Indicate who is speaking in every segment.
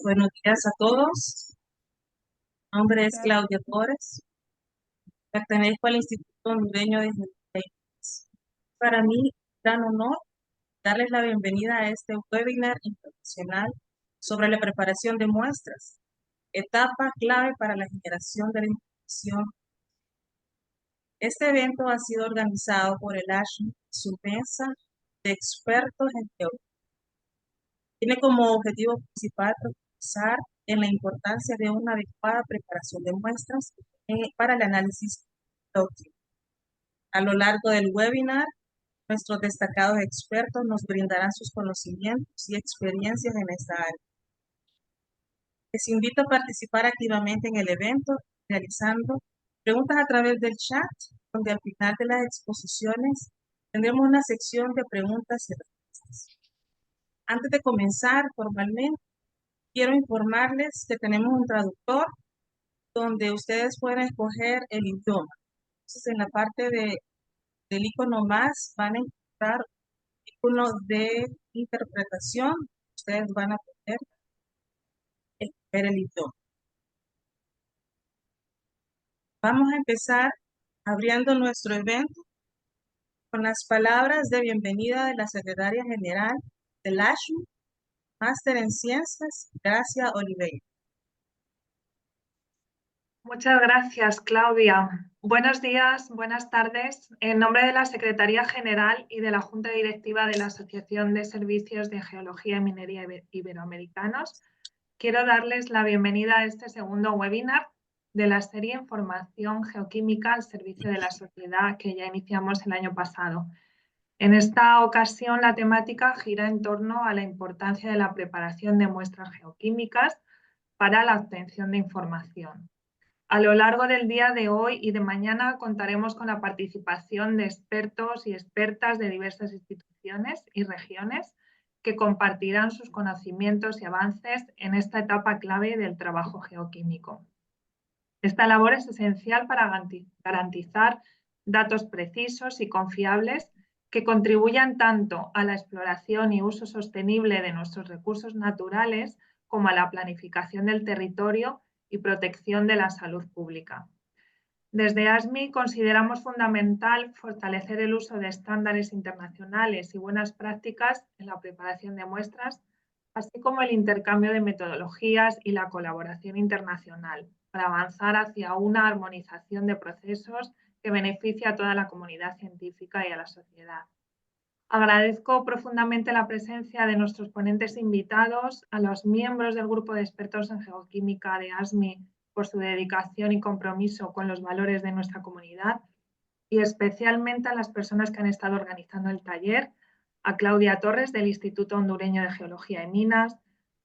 Speaker 1: Buenos días a todos. Mi nombre es Claudia Torres. Pertenezco al Instituto Hondureño de Geología. Para mí, gran honor darles la bienvenida a este webinar internacional sobre la preparación de muestras, etapa clave para la generación de la información. Este evento ha sido organizado por el ASHM, su mesa de expertos en geología. Tiene como objetivo principal profundizar en la importancia de una adecuada preparación de muestras para el análisis geológico. A lo largo del webinar, nuestros destacados expertos nos brindarán sus conocimientos y experiencias en esta área. Les invito a participar activamente en el evento, realizando preguntas a través del chat, donde al final de las exposiciones tendremos una sección de preguntas y respuestas. Antes de comenzar formalmente, quiero informarles que tenemos un traductor donde ustedes pueden escoger el idioma. Entonces, en la parte del icono más van a encontrar un icono de interpretación. Ustedes van a poder escoger el idioma. Vamos a empezar abriendo nuestro evento con las palabras de bienvenida de la Secretaria General del ASHM, Máster en Ciencias, Gracia Oliveira.
Speaker 2: Muchas gracias, Claudia. Buenos días, buenas tardes. En nombre de la Secretaría General y de la Junta Directiva de la Asociación de Servicios de Geología y Minería Iberoamericanos, quiero darles la bienvenida a este segundo webinar de la serie Información Geoquímica al Servicio de la Sociedad que ya iniciamos el año pasado. En esta ocasión, la temática gira en torno a la importancia de la preparación de muestras geoquímicas para la obtención de información. A lo largo del día de hoy y de mañana contaremos con la participación de expertos y expertas de diversas instituciones y regiones que compartirán sus conocimientos y avances en esta etapa clave del trabajo geoquímico. Esta labor es esencial para garantizar datos precisos y confiables que contribuyan tanto a la exploración y uso sostenible de nuestros recursos naturales como a la planificación del territorio y protección de la salud pública. Desde ASMI consideramos fundamental fortalecer el uso de estándares internacionales y buenas prácticas en la preparación de muestras, así como el intercambio de metodologías y la colaboración internacional, para avanzar hacia una armonización de procesos que beneficie a toda la comunidad científica y a la sociedad. Agradezco profundamente la presencia de nuestros ponentes invitados, a los miembros del grupo de expertos en geoquímica de ASMI por su dedicación y compromiso con los valores de nuestra comunidad y especialmente a las personas que han estado organizando el taller, a Claudia Torres del Instituto Hondureño de Geología y Minas,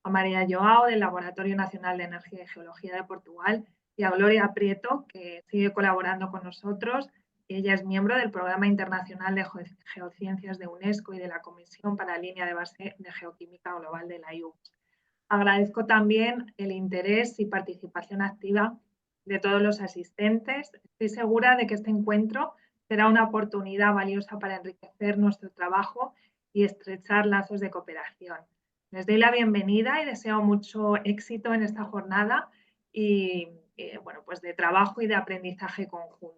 Speaker 2: a María Joao del Laboratorio Nacional de Energía y Geología de Portugal y a Gloria Prieto, que sigue colaborando con nosotros. Ella es miembro del Programa Internacional de Geociencias de UNESCO y de la Comisión para la Línea de Base de Geoquímica Global de la IU. Agradezco también el interés y participación activa de todos los asistentes. Estoy segura de que este encuentro será una oportunidad valiosa para enriquecer nuestro trabajo y estrechar lazos de cooperación. Les doy la bienvenida y deseo mucho éxito en esta jornada y bueno, pues de trabajo y de aprendizaje conjunto.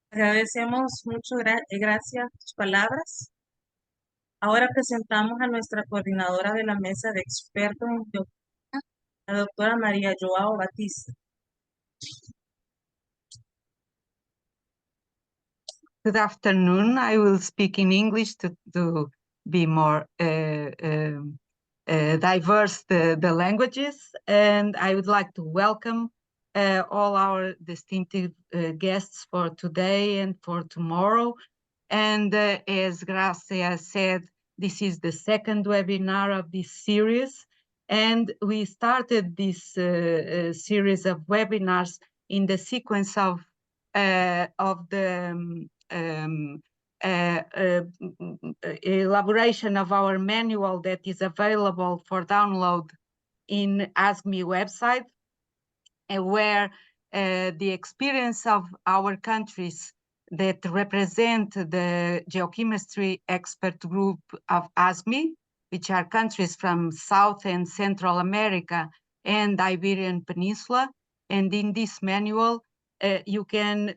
Speaker 1: Agradecemos mucho, gracias por sus palabras. Ahora presentamos a nuestra coordinadora de la mesa de expertos en geoquímica, la doctora María Joao Batista.
Speaker 3: Good afternoon. I will speak in English to be more diverse the languages, and I would like to welcome all our distinctive guests for today and for tomorrow. And as Gracia said, this is the second webinar of this series, and we started this series of webinars in the sequence of the elaboration of our manual that is available for download in ASMI website, where the experience of our countries that represent the geochemistry expert group of ASME, which are countries from South and Central America and Iberian Peninsula. And in this manual, you can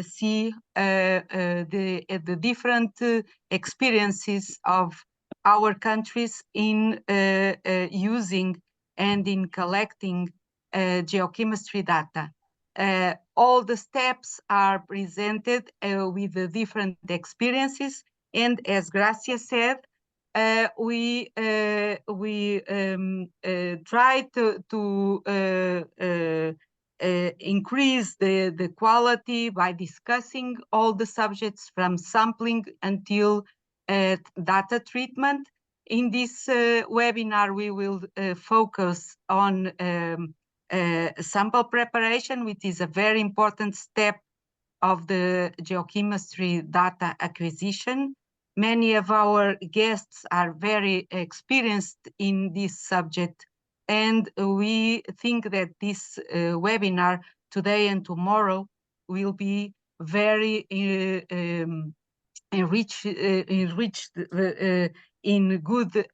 Speaker 3: see the different experiences of our countries in using and in collecting geochemistry data. All the steps are presented with the different experiences, and as Gracia said, we try to increase the quality by discussing all the subjects from sampling until data treatment. In this webinar, we will focus on sample preparation, which is a very important step of the geochemistry data acquisition. Many of our guests are very experienced in this subject, and we think that this webinar today and tomorrow will be very enriched in good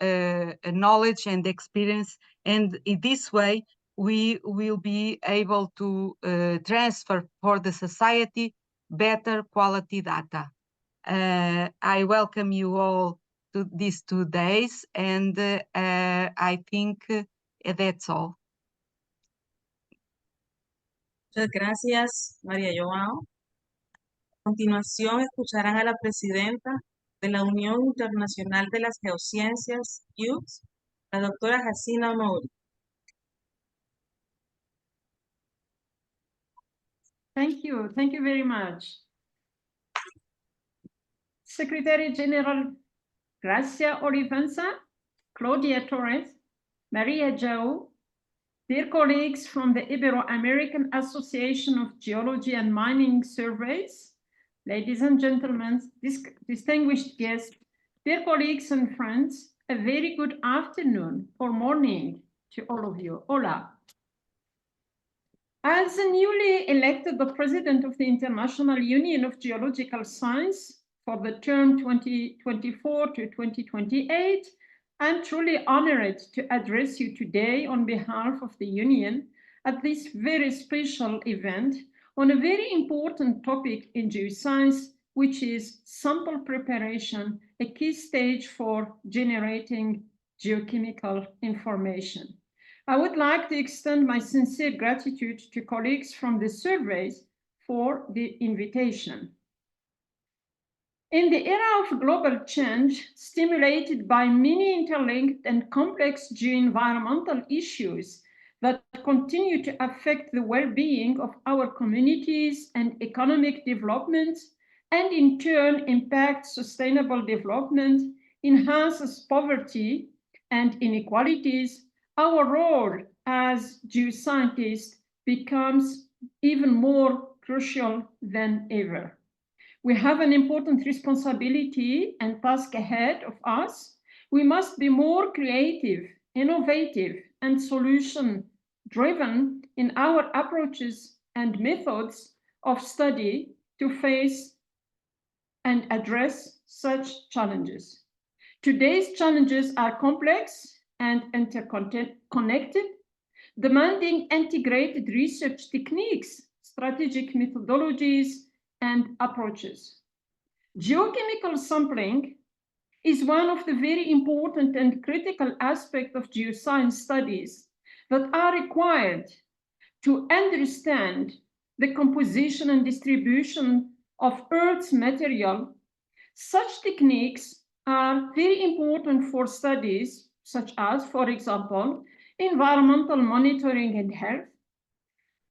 Speaker 3: knowledge and experience. And in this way, we will be able to transfer for the society better quality data. I welcome you all to these 2 days, and I think that's all.
Speaker 1: Muchas gracias, María Joao. A continuación, escucharán a la presidenta de la Unión Internacional de las Geociencias, UGS, la doctora Hasina Mouri.
Speaker 4: Thank you very much. Secretary General Gracia Olivenza, Claudia Torres, Maria Joao, dear colleagues from the Ibero-American Association of Geology and Mining Surveys, ladies and gentlemen, distinguished guests, dear colleagues and friends, a very good afternoon or morning to all of you. Hola. As a newly elected the president of the International Union of Geological Science for the term 2024 to 2028, I'm truly honored to address you today on behalf of the Union at this very special event on a very important topic in geoscience, which is sample preparation, a key stage for generating geochemical information. I would like to extend my sincere gratitude to colleagues from the surveys for the invitation. In the era of global change, stimulated by many interlinked and complex geo-environmental issues that continue to affect the well-being of our communities and economic development, and in turn impact sustainable development, enhances poverty and inequalities, our role as geoscientists becomes even more crucial than ever. We have an important responsibility and task ahead of us. We must be more creative, innovative, and solution-driven in our approaches and methods of study to face and address such challenges. Today's challenges are complex and interconnected, demanding integrated research techniques, strategic methodologies, and approaches. Geochemical sampling is one of the very important and critical aspects of geoscience studies that are required to understand the composition and distribution of Earth's material. Such techniques are very important for studies such as, for example, environmental monitoring and health,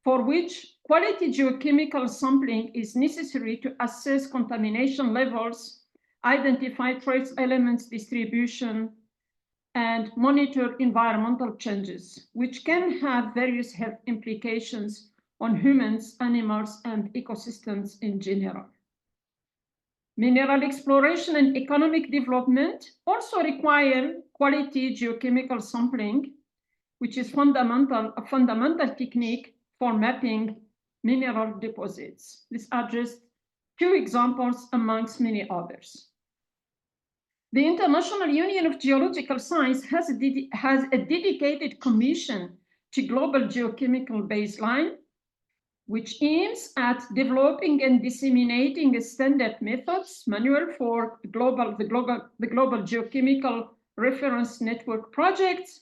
Speaker 4: for which quality geochemical sampling is necessary to assess contamination levels, identify trace elements distribution, and monitor environmental changes, which can have various health implications on humans, animals, and ecosystems in general. Mineral exploration and economic development also require quality geochemical sampling, which is a fundamental technique for mapping mineral deposits. These are just Two examples amongst many others. The International Union of Geological Science has a dedicated commission to global geochemical baseline, which aims at developing and disseminating a standard methods manual for the global geochemical reference network projects,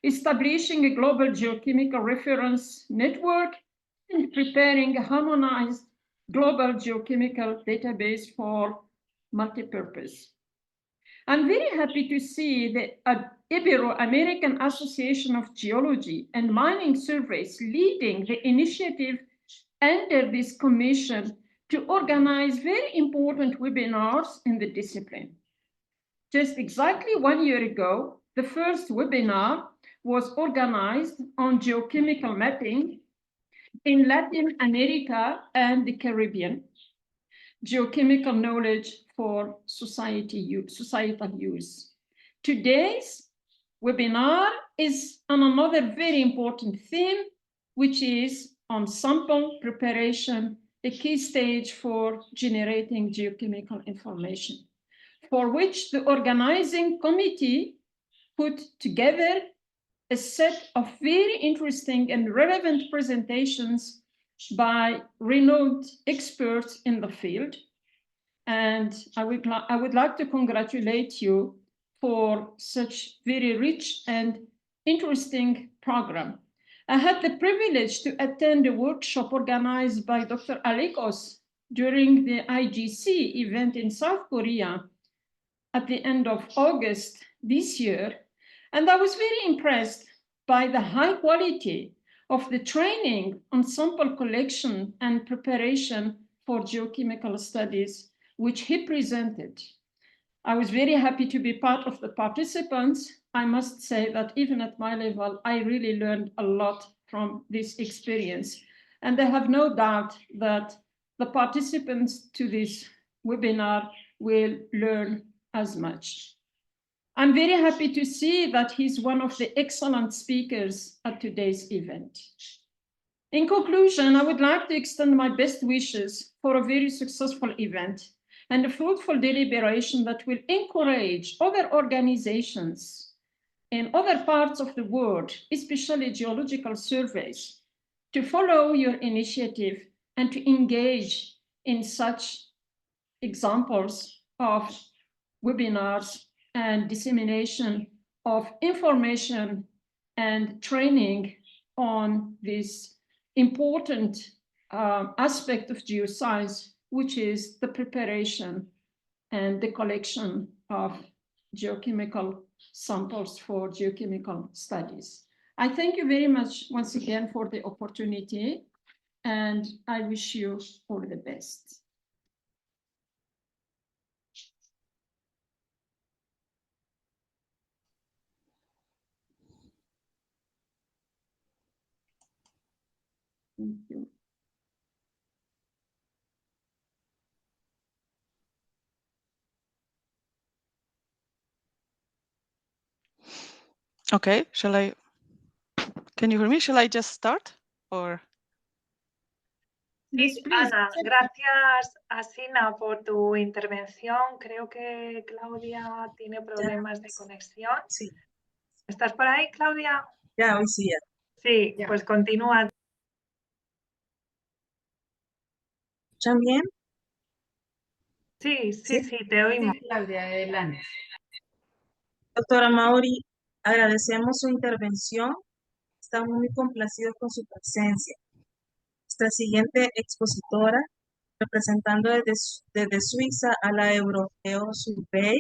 Speaker 4: establishing a global geochemical reference network, and preparing a harmonized global geochemical database for multipurpose. I'm very happy to see the Ibero-American Association of Geology and Mining Surveys leading the initiative under this commission to organize very important webinars in the discipline. Just exactly 1 year ago, the first webinar was organized on geochemical mapping in Latin America and the Caribbean, geochemical knowledge for societal use. Today's webinar is on another very important theme, which is on sample preparation, a key stage for generating geochemical information, for which the organizing committee put together a set of very interesting and relevant presentations by renowned experts in the field. And I would like to congratulate you for such very rich and interesting program. I had the privilege to attend a workshop organized by Dr. Alekos during the IGC event in South Korea at the end of August this year. And I was very impressed by the high quality of the training on sample collection and preparation for geochemical studies, which he presented. I was very happy to be part of the participants. I must say that even at my level, I really learned a lot from this experience. And I have no doubt that the participants to this webinar will learn as much. I'm very happy to see that he's one of the excellent speakers at today's event. In conclusion, I would like to extend my best wishes for a very successful event and a fruitful deliberation that will encourage other organizations in other parts of the world, especially geological surveys, to follow your initiative and to engage in such examples of webinars and dissemination of information and training on this important aspect of geoscience, which is the preparation and the collection of geochemical samples for geochemical studies. I thank you very much once again for the opportunity, and I wish you all the best. Thank you.
Speaker 5: Okay, can you hear me? Shall I just start or?
Speaker 4: Yes,
Speaker 2: Sí,
Speaker 4: please.
Speaker 2: Ana, gracias Asina por tu intervención. Creo que Claudia tiene problemas de conexión.
Speaker 1: Sí,
Speaker 2: ¿Estás por ahí, Claudia?
Speaker 1: ya, hoy sí, ya.
Speaker 2: Sí,
Speaker 3: Ya.
Speaker 2: pues continúa.
Speaker 1: ¿Escuchan bien?
Speaker 2: Sí, te oímos.
Speaker 3: Sí, Claudia, adelante.
Speaker 1: Doctora Mauri, agradecemos su intervención. Estamos muy complacidos con su presencia. Nuestra siguiente expositora, representando desde Suiza a la Europeo Survey,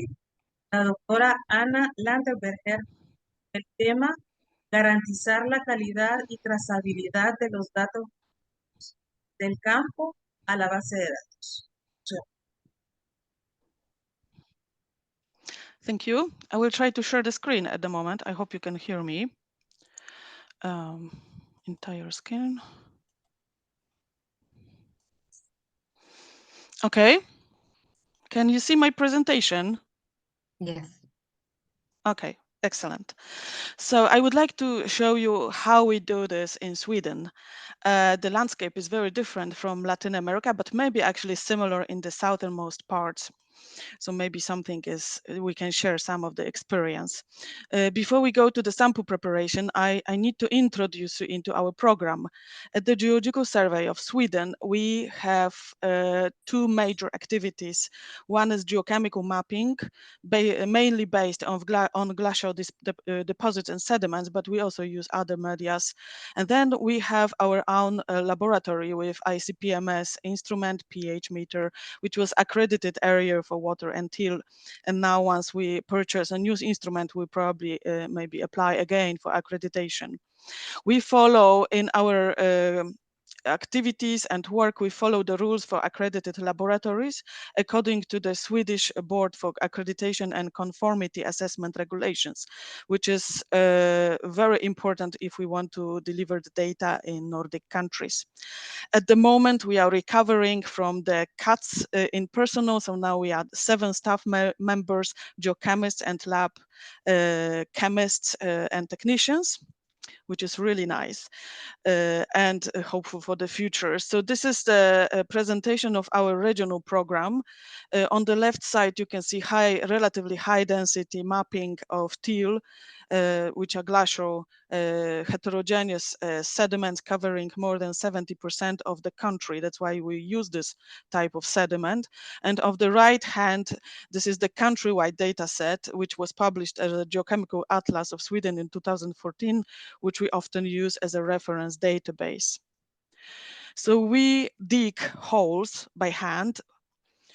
Speaker 1: la doctora Ana Landerberger. El tema, garantizar la calidad y trazabilidad de los datos del campo a la base de datos.
Speaker 5: Thank you. I will try to share the screen at the moment. I hope you can hear me. Entire screen. Okay. Can you see my presentation?
Speaker 3: Yes.
Speaker 5: Okay, Excellent. So I would like to show you how we do this in Sweden. The landscape is very different from Latin America, but maybe actually similar in the southernmost parts. So maybe something is, we can share some of the experience. Before we go to the sample preparation, I need to introduce you into our program. At the Geological Survey of Sweden, we have two major activities. One is geochemical mapping, mainly based on glacial deposits and sediments, but we also use other medias. And then we have our own laboratory with ICP-MS instrument, pH meter, which was accredited area for water and till. And now once we purchase a new instrument, we probably maybe apply again for accreditation. We follow in our activities and work, we follow the rules for accredited laboratories according to the Swedish Board for Accreditation and Conformity Assessment Regulations, which is very important if we want to deliver the data in Nordic countries. At the moment, we are recovering from the cuts in personnel, so now we are 7 staff members, geochemists and lab chemists and technicians, which is really nice and hopeful for the future. So this is the presentation of our regional program. On the left side, you can see relatively high density mapping of till, which are glacial heterogeneous sediments covering more than 70% of the country. That's why we use this type of sediment. And of the right hand, this is the countrywide data set, which was published as a Geochemical Atlas of Sweden in 2014, which we often use as a reference database. So we dig holes by hand.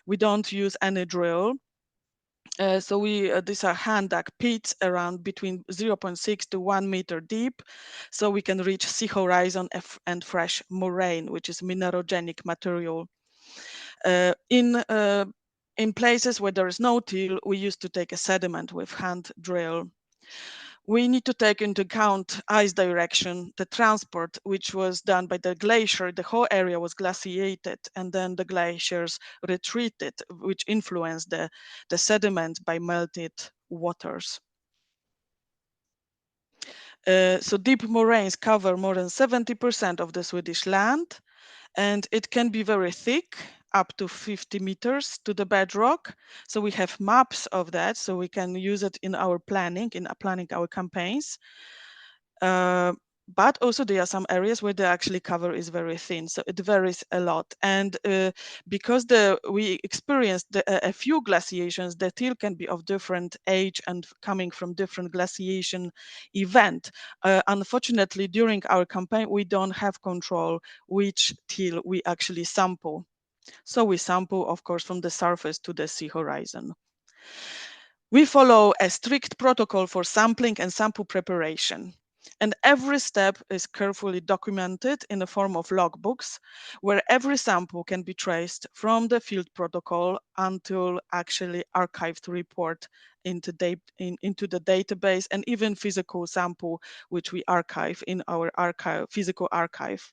Speaker 5: We don't use any drill. So these are hand dug pits around between 0.6 to 1 meter deep, so we can reach sea horizon and fresh moraine, which is minerogenic material. In places where there is no till, we used to take a sediment with hand drill. We need to take into account ice direction, the transport, which was done by the glacier. The whole area was glaciated, and then the glaciers retreated, which influenced the sediment by melted waters. So deep moraines cover more than 70% of the Swedish land, and it can be very thick, up to 50 meters to the bedrock. So we have maps of that, so we can use it in our planning, planning our campaigns. But also there are some areas where the actually cover is very thin, so it varies a lot. And because we experienced a few glaciations, the till can be of different age and coming from different glaciation event. Unfortunately, during our campaign, we don't have control which till we actually sample. So we sample, of course, from the surface to the sea horizon. We follow a strict protocol for sampling and sample preparation. And every step is carefully documented in the form of logbooks, where every sample can be traced from the field protocol until actually archived report into the database, and even physical sample, which we archive in our physical archive.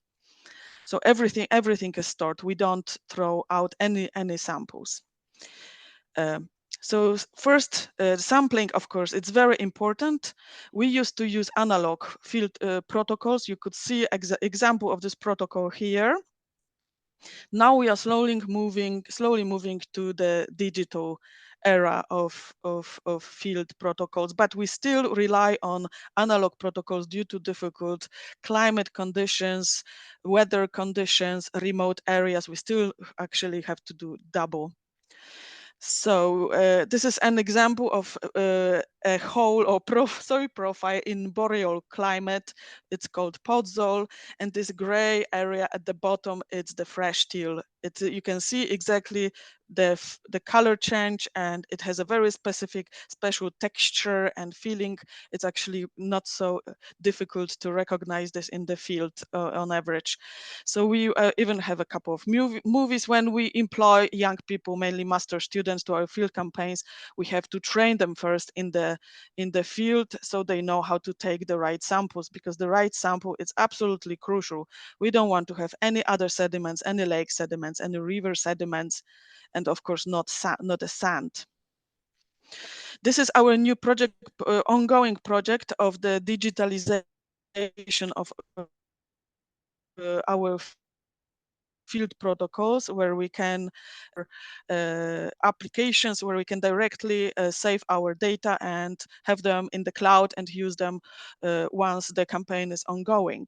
Speaker 5: So everything is stored. We don't throw out any samples. So first, sampling, of course, it's very important. We used to use analog field protocols. You could see example of this protocol here. Now we are slowly moving to the digital era of field protocols, but we still rely on analog protocols due to difficult climate conditions, weather conditions, remote areas. We still actually have to do double. So this is an example of a hole or profile in boreal climate. It's called Podzol, and this gray area at the bottom, it's the fresh till. You can see exactly the color change, and it has a very special texture and feeling. It's actually not so difficult to recognize this in the field on average. So we even have a couple of movies when we employ young people, mainly master students, to our field campaigns. We have to train them first in the field so they know how to take the right samples, because the right sample is absolutely crucial. We don't want to have any other sediments, any lake sediments, any river sediments, and of course not a sand. This is our new project, ongoing project of the digitalization of our field protocols, where we can applications where we can directly save our data and have them in the cloud and use them once the campaign is ongoing.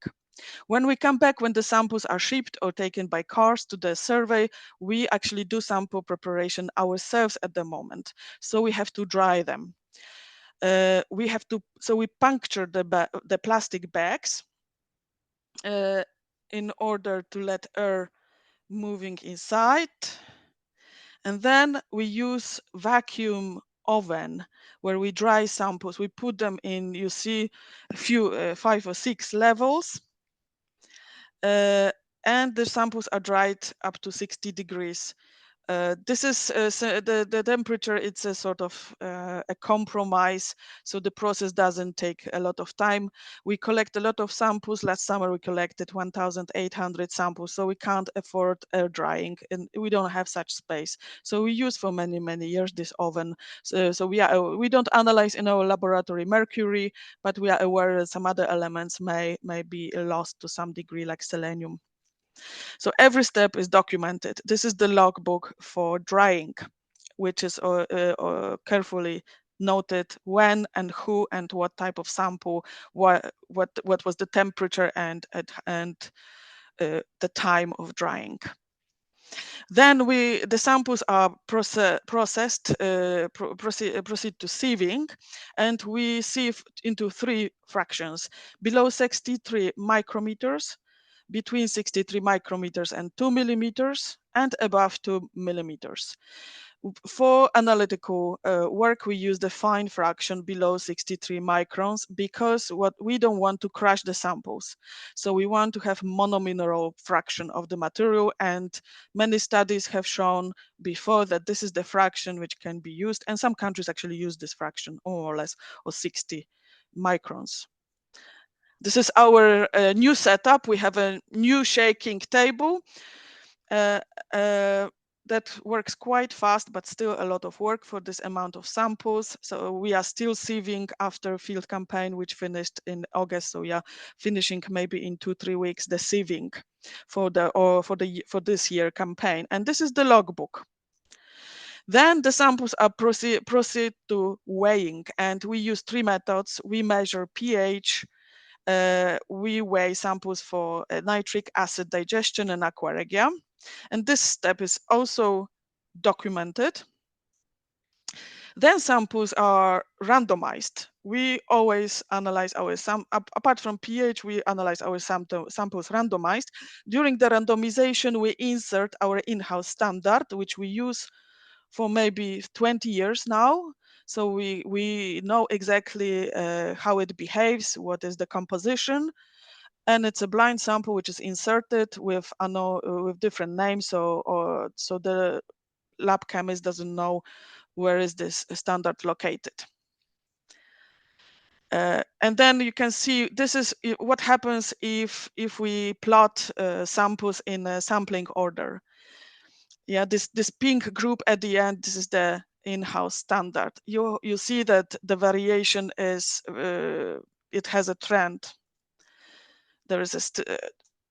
Speaker 5: When we come back, when the samples are shipped or taken by cars to the survey, we actually do sample preparation ourselves at the moment. So we have to dry them. We puncture the plastic bags in order to let air moving inside. And then we use vacuum oven where we dry samples. We put them in, you see, a few 5 or 6 levels. And the samples are dried up to 60 degrees. This is the temperature. It's a sort of a compromise, so the process doesn't take a lot of time. We collect a lot of samples. Last summer we collected 1,800 samples, so we can't afford air drying, and we don't have such space. So we use for many years this oven. So we don't analyze in our laboratory mercury, but we are aware that some other elements may be lost to some degree, like selenium. So every step is documented. This is the logbook for drying, which is carefully noted when and who and what type of sample, what was the temperature and the time of drying. Then the samples are proceed to sieving, and we sieve into 3 fractions: below 63 micrometers, between 63 micrometers and 2 millimeters, and above 2 millimeters. For analytical work, we use the fine fraction below 63 microns because what we don't want to crush the samples. So we want to have monomineral fraction of the material, and many studies have shown before that this is the fraction which can be used, and some countries actually use this fraction more or less, or 60 microns. This is our new setup. We have a new shaking table that works quite fast, but still a lot of work for this amount of samples. So we are still sieving after field campaign, which finished in August. So we are finishing maybe in 2-3 weeks the sieving for this year campaign. And this is the logbook. Then the samples are proceed to weighing, and we use 3 methods. We measure pH. We weigh samples for nitric acid digestion and aqua regia. And this step is also documented. Then samples are randomized. We always analyze our apart from pH, we analyze our samples randomized. During the randomization, we insert our in-house standard, which we use for maybe 20 years now. So we know exactly how it behaves, what is the composition, and it's a blind sample which is inserted with different names. So the lab chemist doesn't know where is this standard located. And then you can see this is what happens if we plot samples in a sampling order. Yeah, this pink group at the end, this is the in-house standard. You see that the variation is it has a trend. There is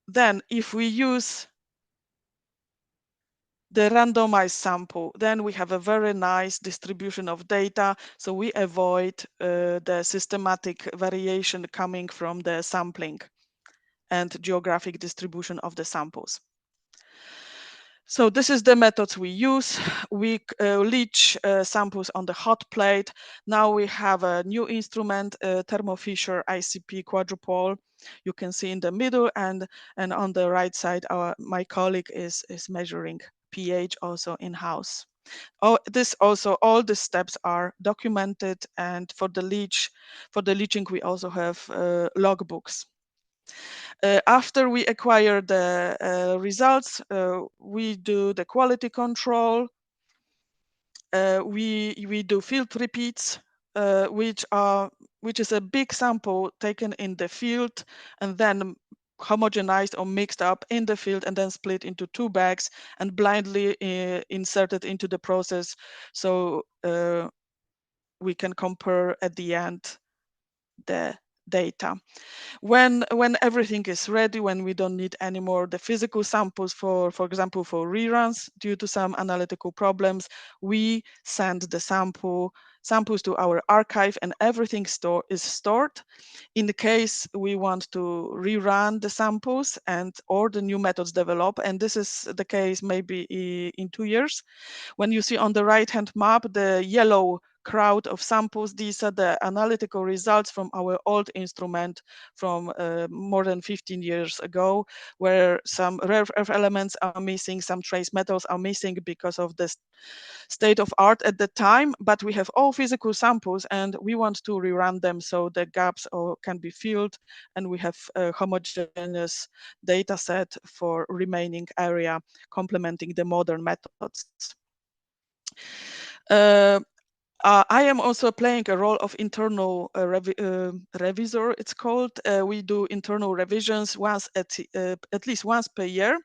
Speaker 5: then if we use the randomized sample, then we have a very nice distribution of data. So we avoid the systematic variation coming from the sampling and geographic distribution of the samples. So this is the methods we use. We leach samples on the hot plate. Now we have a new instrument, Thermo Fisher ICP quadrupole. You can see in the middle, and on the right side, my colleague is measuring pH also in-house. All the steps are documented, and for the leaching we also have logbooks. After we acquire the results, we do the quality control. We do field repeats, which is a big sample taken in the field and then homogenized or mixed up in the field and then split into 2 bags and blindly inserted into the process. So we can compare at the end the data. When everything is ready, when we don't need anymore the physical samples for example, for reruns due to some analytical problems, we send the samples to our archive and everything is stored. In the case we want to rerun the samples or the new methods develop, and this is the case maybe in 2 years. When you see on the right-hand map, the yellow crowd of samples, these are the analytical results from our old instrument from more than 15 years ago, where some rare earth elements are missing, some trace metals are missing because of the state of art at the time, but we have all physical samples and we want to rerun them so the gaps can be filled and we have a homogeneous data set for remaining area complementing the modern methods. I am also playing a role of internal revisor, it's called. We do internal revisions at least once per year.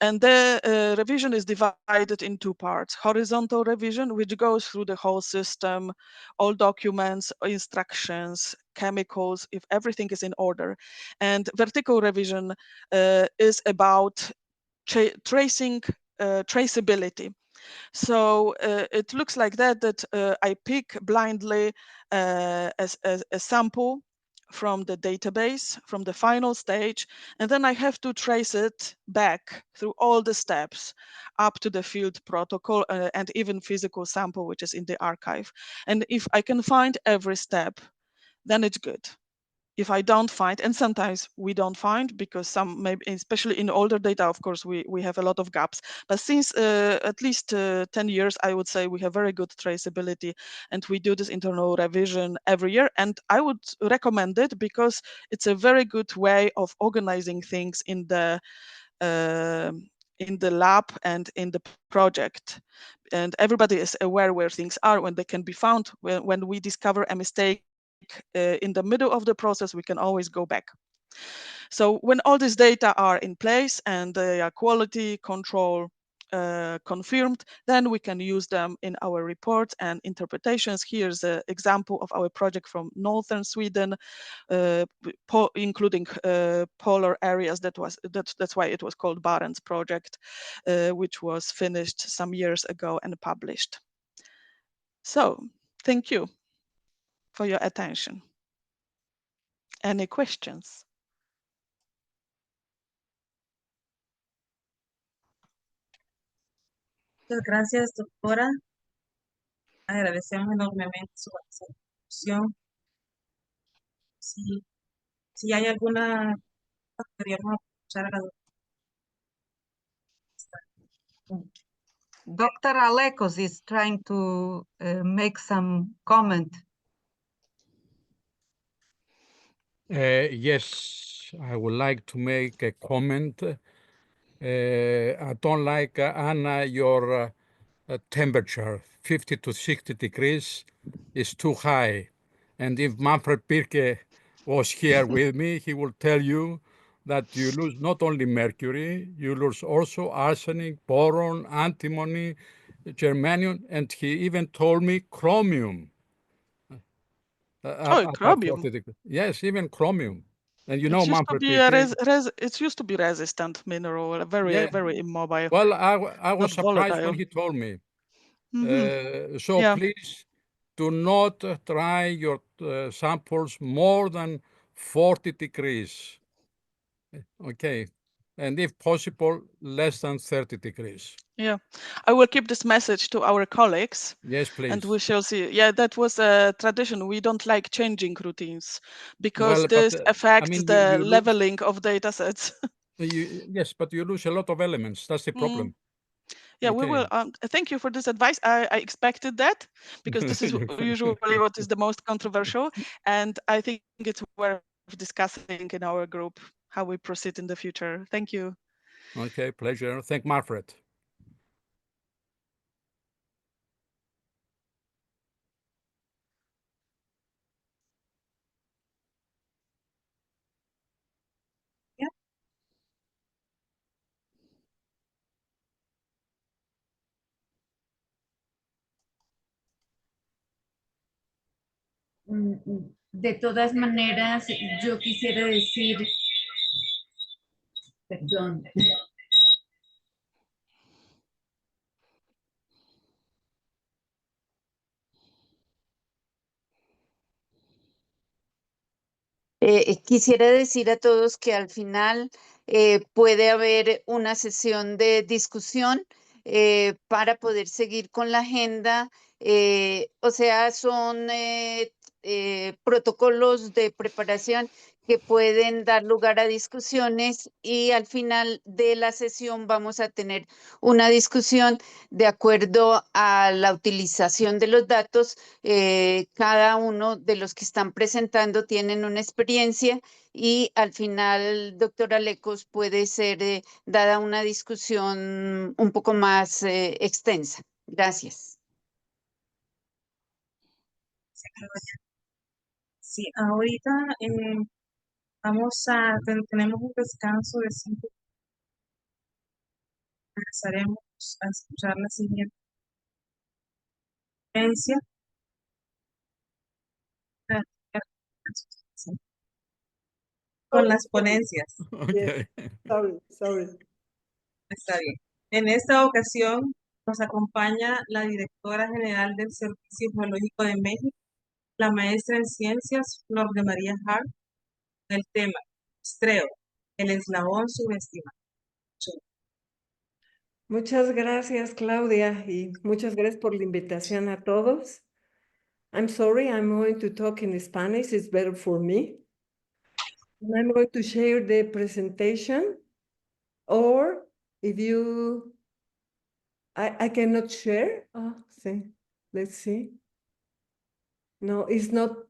Speaker 5: And the revision is divided in 2 parts. Horizontal revision, which goes through the whole system, all documents, instructions, chemicals, if everything is in order. And vertical revision is about tracing traceability. So it looks like that I pick blindly a sample from the database, from the final stage, and then I have to trace it back through all the steps up to the field protocol and even physical sample, which is in the archive. And if I can find every step, then it's good. If I don't find, and sometimes we don't find because some, maybe especially in older data, of course, we have a lot of gaps. But since at least 10 years, I would say we have very good traceability and we do this internal revision every year. And I would recommend it because it's a very good way of organizing things in the lab and in the project. And everybody is aware where things are, when they can be found. When we discover a mistake in the middle of the process, we can always go back. So when all these data are in place and they are quality control confirmed, then we can use them in our reports and interpretations. Here's an example of our project from northern Sweden, including polar areas. That's why it was called Barents project, which was finished some years ago and published. So thank you for your attention. Any questions?
Speaker 1: Muchas gracias, doctora. Agradecemos enormemente su contribución. Si hay alguna, queríamos escuchar a la doctora.
Speaker 3: Dr. Alekos is trying to make some comment.
Speaker 6: Yes, I would like to make a comment. I don't like, Anna, your temperature, 50 to 60 degrees is too high. And if Manfred Pirke was here with me, he will tell you that you lose not only mercury, you lose also arsenic, boron, antimony, germanium, and he even told me chromium.
Speaker 5: Chromium.
Speaker 6: Yes, even chromium. And you
Speaker 5: It
Speaker 6: know,
Speaker 5: used to
Speaker 6: Manfred
Speaker 5: be
Speaker 6: Pirke,
Speaker 5: it used to be resistant mineral, very immobile.
Speaker 6: well, I was surprised
Speaker 5: volatile.
Speaker 6: when he told me. So
Speaker 5: Yeah.
Speaker 6: please do not dry your samples more than 40 degrees. Okay. And if possible, less than 30 degrees.
Speaker 5: Yeah, I will keep this message to our colleagues.
Speaker 6: Yes, please.
Speaker 5: And we shall see. Yeah, that was a tradition. We don't like changing routines because
Speaker 6: Well,
Speaker 5: this
Speaker 6: but,
Speaker 5: affects
Speaker 6: I mean,
Speaker 5: the
Speaker 6: you lose,
Speaker 5: leveling of data sets.
Speaker 6: yes, but you lose a lot of elements. That's the problem.
Speaker 5: Yeah, we will.
Speaker 6: Okay.
Speaker 5: Thank you for this advice. I expected that because this is usually what is the most controversial, and I think it's worth discussing in our group how we proceed in the future. Thank you.
Speaker 6: Okay, pleasure. Thank Manfred.
Speaker 1: Yeah.
Speaker 7: De todas maneras, yo quisiera decir, perdón. Quisiera decir a todos que al final puede haber una sesión de discusión para poder seguir con la agenda. O sea, son protocolos de preparación que pueden dar lugar a discusiones y al final de la sesión vamos a tener una discusión de acuerdo a la utilización de los datos. Cada uno de los que están presentando tienen una experiencia y al final, doctora Lecos, puede ser dada una discusión un poco más extensa. Gracias.
Speaker 1: Sí, ahorita tenemos un descanso de 5 minutos. Regresaremos a escuchar la siguiente ponencia. Con las ponencias.
Speaker 6: Okay.
Speaker 8: Sorry.
Speaker 1: Está bien. En esta ocasión nos acompaña la directora general del Servicio Geológico de México, la maestra en ciencias Flor de María Hart, del tema muestreo, el eslabón subestimado.
Speaker 8: Muchas gracias, Claudia, y muchas gracias por la invitación a todos. I'm sorry, I'm going to talk in Spanish. It's better for me. And I'm going to share the presentation, or if you, I cannot share. Oh, sí. Let's see. No, it's not,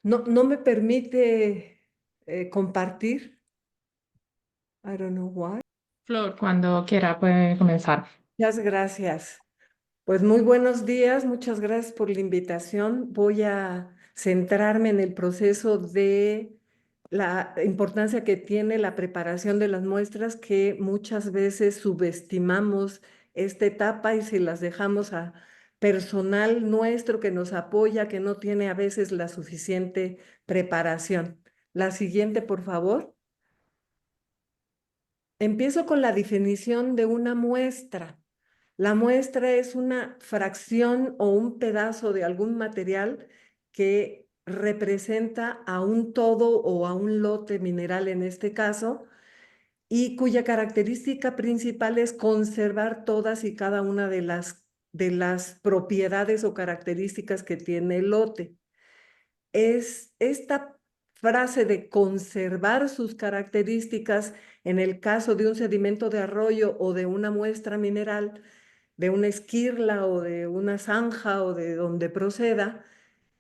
Speaker 8: no me permite compartir. I don't know why.
Speaker 9: Flor, cuando quiera puede comenzar.
Speaker 8: Muchas gracias. Pues muy buenos días, muchas gracias por la invitación. Voy a centrarme en el proceso de la importancia que tiene la preparación de las muestras, que muchas veces subestimamos esta etapa y se las dejamos a personal nuestro que nos apoya, que no tiene a veces la suficiente preparación. La siguiente, por favor. Empiezo con la definición de una muestra. La muestra es una fracción o un pedazo de algún material que representa a un todo o a un lote mineral en este caso, y cuya característica principal es conservar todas y cada una de las propiedades o características que tiene el lote. Es esta frase de conservar sus características en el caso de un sedimento de arroyo o de una muestra mineral, de una esquirla o de una zanja o de donde proceda,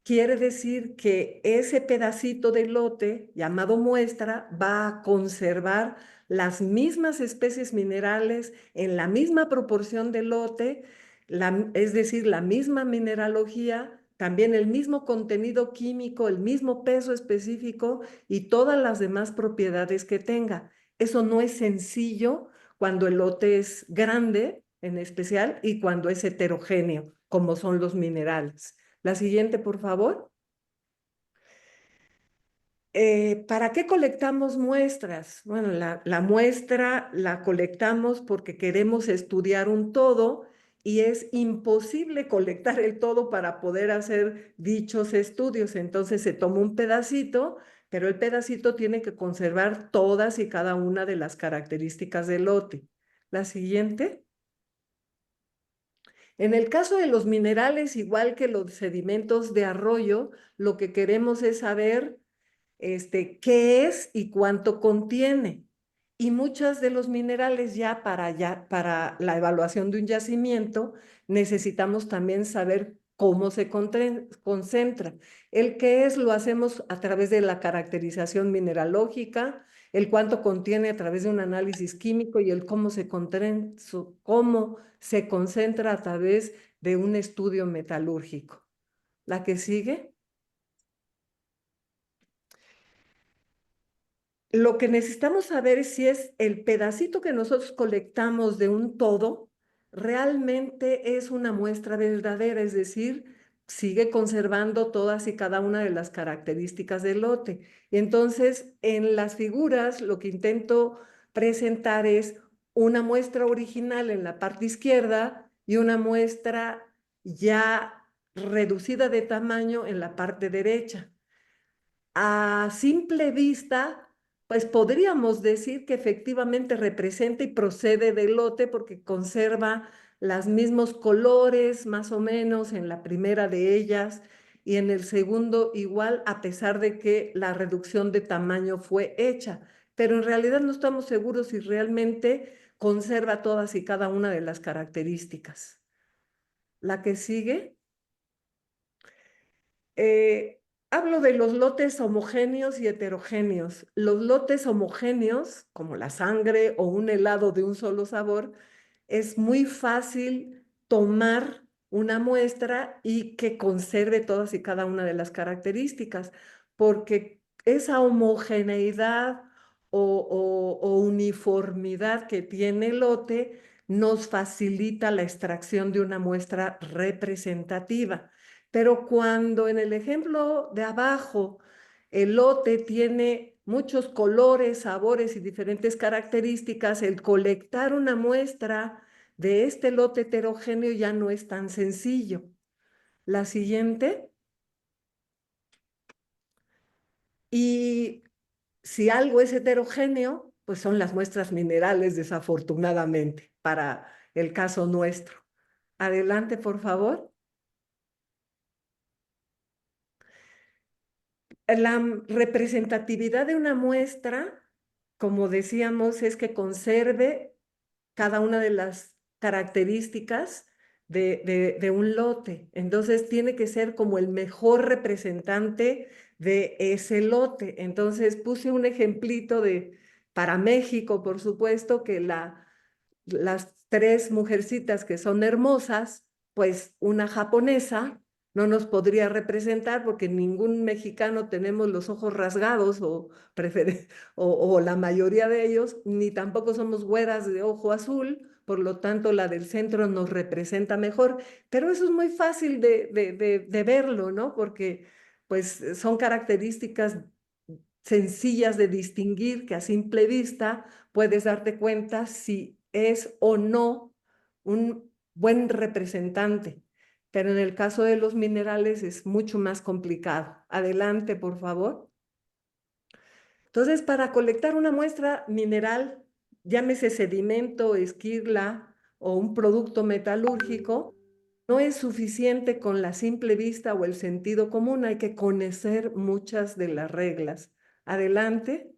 Speaker 8: quiere decir que ese pedacito de lote llamado muestra va a conservar las mismas especies minerales en la misma proporción de lote, es decir, la misma mineralogía, también el mismo contenido químico, el mismo peso específico y todas las demás propiedades que tenga. Eso no es sencillo cuando el lote es grande, en especial, y cuando es heterogéneo, como son los minerales. La siguiente, por favor. ¿Para qué colectamos muestras? Bueno, la muestra la colectamos porque queremos estudiar un todo y es imposible colectar el todo para poder hacer dichos estudios. Entonces se toma un pedacito, pero el pedacito tiene que conservar todas y cada una de las características del lote. La siguiente. En el caso de los minerales, igual que los sedimentos de arroyo, lo que queremos es saber qué es y cuánto contiene. Y muchos de los minerales para la evaluación de un yacimiento necesitamos también saber cómo se concentra. El qué es lo hacemos a través de la caracterización mineralógica, el cuánto contiene a través de un análisis químico y el cómo se concentra a través de un estudio metalúrgico. La que sigue. Lo que necesitamos saber es si es el pedacito que nosotros colectamos de un todo, realmente es una muestra verdadera, es decir, sigue conservando todas y cada una de las características del lote. Y entonces, en las figuras, lo que intento presentar es una muestra original en la parte izquierda y una muestra ya reducida de tamaño en la parte derecha. A simple vista, pues podríamos decir que efectivamente representa y procede del lote porque conserva los mismos colores más o menos en la primera de ellas y en el segundo igual, a pesar de que la reducción de tamaño fue hecha. Pero en realidad no estamos seguros si realmente conserva todas y cada una de las características. La que sigue. Hablo de los lotes homogéneos y heterogéneos. Los lotes homogéneos, como la sangre o un helado de un solo sabor, es muy fácil tomar una muestra y que conserve todas y cada una de las características, porque esa homogeneidad o uniformidad que tiene el lote nos facilita la extracción de una muestra representativa. Pero cuando en el ejemplo de abajo el lote tiene muchos colores, sabores y diferentes características, el colectar una muestra de este lote heterogéneo ya no es tan sencillo. La siguiente. Y si algo es heterogéneo, pues son las muestras minerales, desafortunadamente, para el caso nuestro. Adelante, por favor. La representatividad de una muestra, como decíamos, es que conserve cada una de las características de un lote. Entonces tiene que ser como el mejor representante de ese lote. Entonces puse un ejemplito para México, por supuesto, que las tres mujercitas que son hermosas, pues una japonesa no nos podría representar porque ningún mexicano tenemos los ojos rasgados o la mayoría de ellos, ni tampoco somos güeras de ojo azul, por lo tanto la del centro nos representa mejor, pero eso es muy fácil de verlo, ¿no? Porque pues son características sencillas de distinguir que a simple vista puedes darte cuenta si es o no un buen representante. Pero en el caso de los minerales es mucho más complicado. Adelante, por favor. Entonces, para colectar una muestra mineral, llámese sedimento, esquirla o un producto metalúrgico, no es suficiente con la simple vista o el sentido común, hay que conocer muchas de las reglas. Adelante.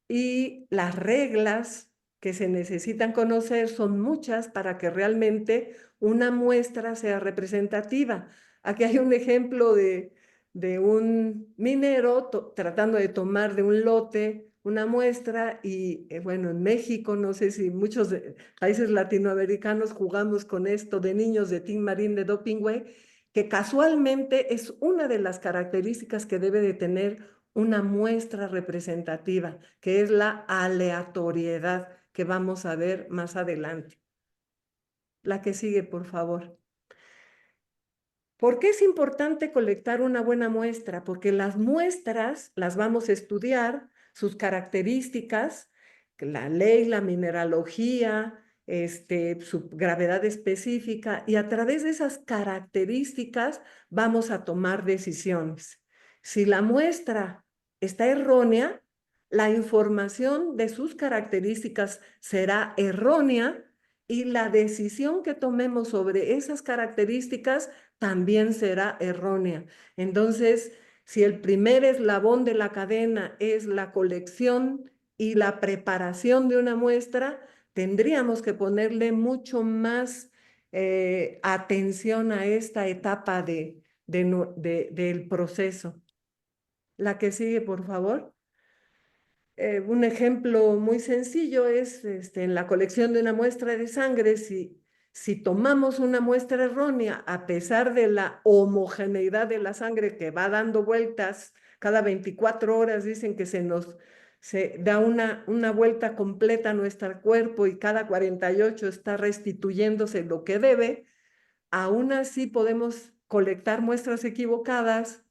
Speaker 8: Y las reglas que se necesitan conocer son muchas para que realmente una muestra sea representativa. Aquí hay un ejemplo de un minero tratando de tomar de un lote una muestra y bueno, en México, no sé si muchos países latinoamericanos jugamos con esto de niños de Tin Marín de Dopingüe, que casualmente es una de las características que debe de tener una muestra representativa, que es la aleatoriedad que vamos a ver más adelante. La que sigue, por favor. ¿Por qué es importante colectar una buena muestra? Porque las muestras las vamos a estudiar, sus características, la ley, la mineralogía, su gravedad específica, y a través de esas características vamos a tomar decisiones. Si la muestra está errónea, la información de sus características será errónea y la decisión que tomemos sobre esas características también será errónea. Entonces, si el primer eslabón de la cadena es la colección y la preparación de una muestra, tendríamos que ponerle mucho más atención a esta etapa del proceso. La que sigue, por favor. Un ejemplo muy sencillo es en la colección de una muestra de sangre, si tomamos una muestra errónea, a pesar de la homogeneidad de la sangre que va dando vueltas, cada 24 horas dicen que se da una vuelta completa a nuestro cuerpo y cada 48 está restituyéndose lo que debe, aún así podemos colectar muestras equivocadas,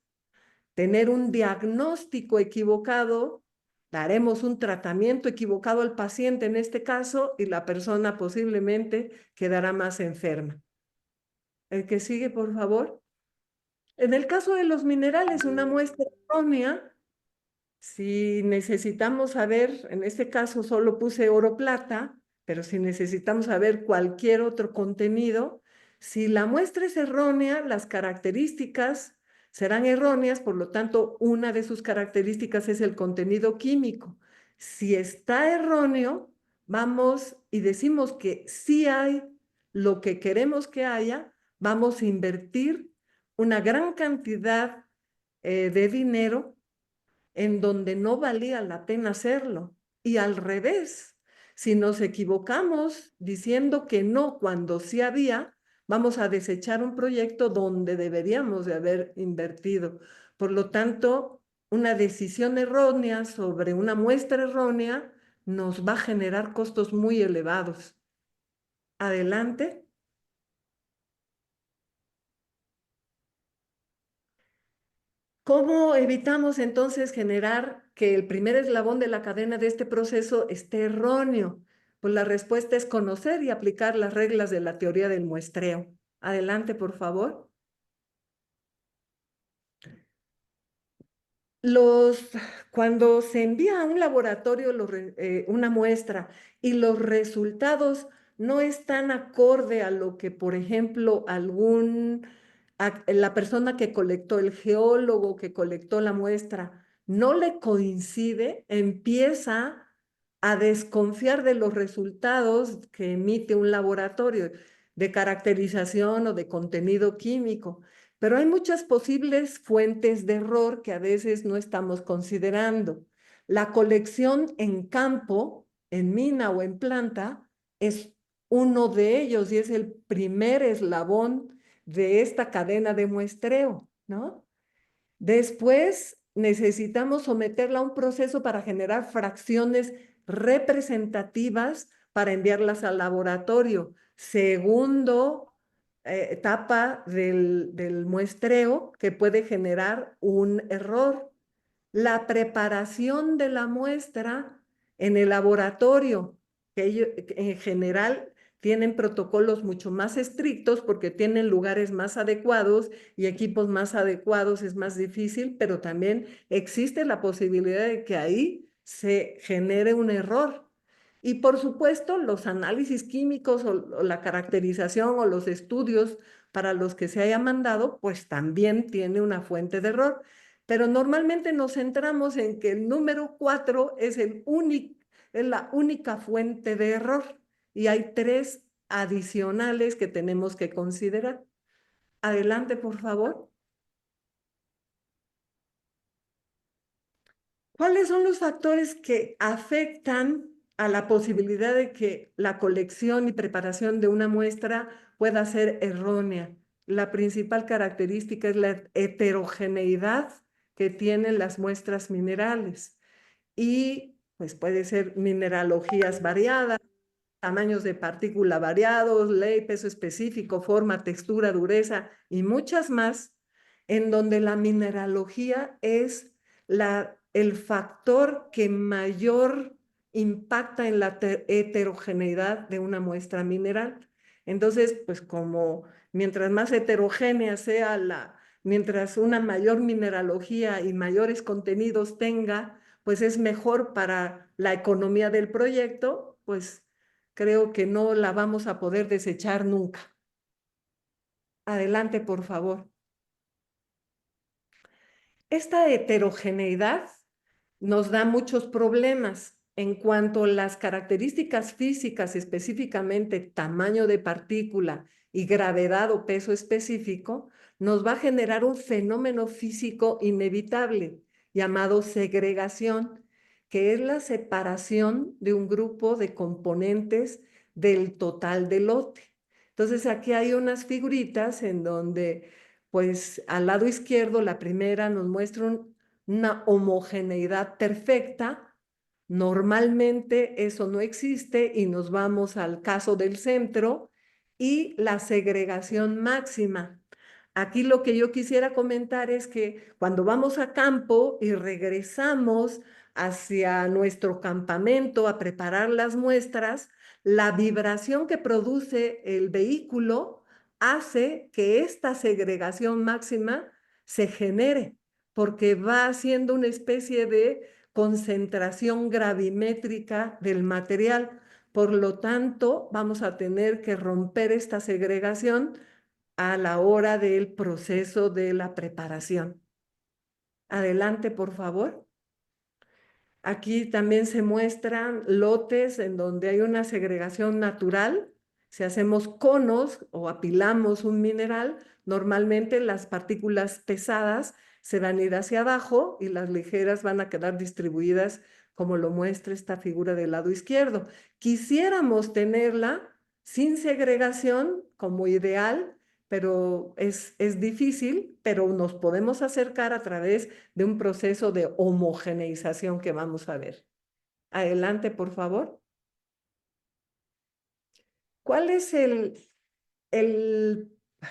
Speaker 8: tener un diagnóstico equivocado, daremos un tratamiento equivocado al paciente en este caso y la persona posiblemente quedará más enferma. El que sigue, por favor. En el caso de los minerales, una muestra errónea, si necesitamos saber, en este caso solo puse oro plata, pero si necesitamos saber cualquier otro contenido, si la muestra es errónea, las características serán erróneas, por lo tanto, una de sus características es el contenido químico. Si está erróneo, vamos y decimos que sí hay lo que queremos que haya, vamos a invertir una gran cantidad de dinero en donde no valía la pena hacerlo. Y al revés, si nos equivocamos diciendo que no cuando sí había, vamos a desechar un proyecto donde deberíamos de haber invertido. Por lo tanto, una decisión errónea sobre una muestra errónea nos va a generar costos muy elevados. Adelante. ¿Cómo evitamos entonces generar que el primer eslabón de la cadena de este proceso esté erróneo? Pues la respuesta es conocer y aplicar las reglas de la teoría del muestreo. Adelante, por favor. Cuando se envía a un laboratorio una muestra y los resultados no están acorde a lo que, por ejemplo, la persona que colectó, el geólogo que colectó la muestra, no le coincide, empieza a desconfiar de los resultados que emite un laboratorio de caracterización o de contenido químico. Pero hay muchas posibles fuentes de error que a veces no estamos considerando. La colección en campo, en mina o en planta, es uno de ellos y es el primer eslabón de esta cadena de muestreo, ¿no? Después necesitamos someterla a un proceso para generar fracciones representativas para enviarlas al laboratorio. Segundo etapa del muestreo que puede generar un error. La preparación de la muestra en el laboratorio, que ellos, en general tienen protocolos mucho más estrictos porque tienen lugares más adecuados y equipos más adecuados, es más difícil, pero también existe la posibilidad de que ahí se genere un error. Y por supuesto, los análisis químicos o la caracterización o los estudios para los que se haya mandado, pues también tiene una fuente de error. Pero normalmente nos centramos en que el número 4 es la única fuente de error y hay 3 adicionales que tenemos que considerar. Adelante, por favor. ¿Cuáles son los factores que afectan a la posibilidad de que la colección y preparación de una muestra pueda ser errónea? La principal característica es la heterogeneidad que tienen las muestras minerales y pues puede ser mineralogías variadas, tamaños de partícula variados, ley, peso específico, forma, textura, dureza y muchas más, en donde la mineralogía es el factor que mayor impacta en la heterogeneidad de una muestra mineral. Entonces, pues como mientras más heterogénea sea mientras una mayor mineralogía y mayores contenidos tenga, pues es mejor para la economía del proyecto, pues creo que no la vamos a poder desechar nunca. Adelante, por favor. Esta heterogeneidad nos da muchos problemas en cuanto a las características físicas, específicamente tamaño de partícula y gravedad o peso específico, nos va a generar un fenómeno físico inevitable llamado segregación, que es la separación de un grupo de componentes del total del lote. Entonces aquí hay unas figuritas en donde, pues al lado izquierdo, la primera nos muestra una homogeneidad perfecta. Normalmente eso no existe y nos vamos al caso del centro y la segregación máxima. Aquí lo que yo quisiera comentar es que cuando vamos a campo y regresamos hacia nuestro campamento a preparar las muestras, la vibración que produce el vehículo hace que esta segregación máxima se genere, porque va haciendo una especie de concentración gravimétrica del material. Por lo tanto, vamos a tener que romper esta segregación a la hora del proceso de la preparación. Adelante, por favor. Aquí también se muestran lotes en donde hay una segregación natural. Si hacemos conos o apilamos un mineral, normalmente las partículas pesadas se van a ir hacia abajo y las ligeras van a quedar distribuidas como lo muestra esta figura del lado izquierdo. Quisiéramos tenerla sin segregación como ideal, pero es difícil, pero nos podemos acercar a través de un proceso de homogeneización que vamos a ver. Adelante, por favor. ¿Cuáles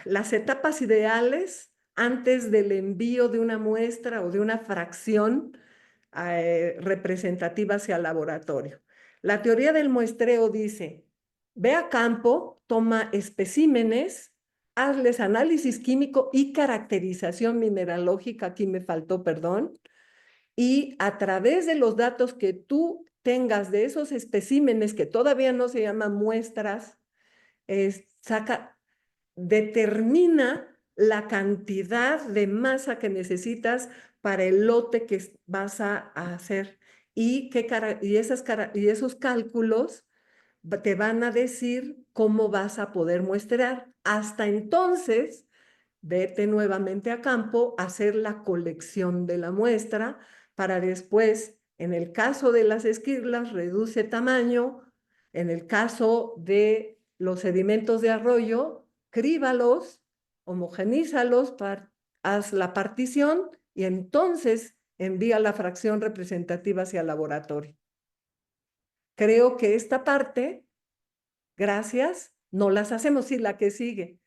Speaker 8: las etapas ideales antes del envío de una muestra o de una fracción representativa hacia el laboratorio? La teoría del muestreo dice, ve a campo, toma especímenes, hazles análisis químico y caracterización mineralógica, aquí me faltó, perdón, y a través de los datos que tú tengas de esos especímenes que todavía no se llaman muestras, determina la cantidad de masa que necesitas para el lote que vas a hacer y esos cálculos te van a decir cómo vas a poder muestrear. Hasta entonces, vete nuevamente a campo a hacer la colección de la muestra para después, en el caso de las esquirlas, reduce tamaño. En el caso de los sedimentos de arroyo, críbalos, homogenízalos, haz la partición y entonces envía la fracción representativa hacia el laboratorio. Creo que esta parte, gracias, no las hacemos. Sí, la que sigue.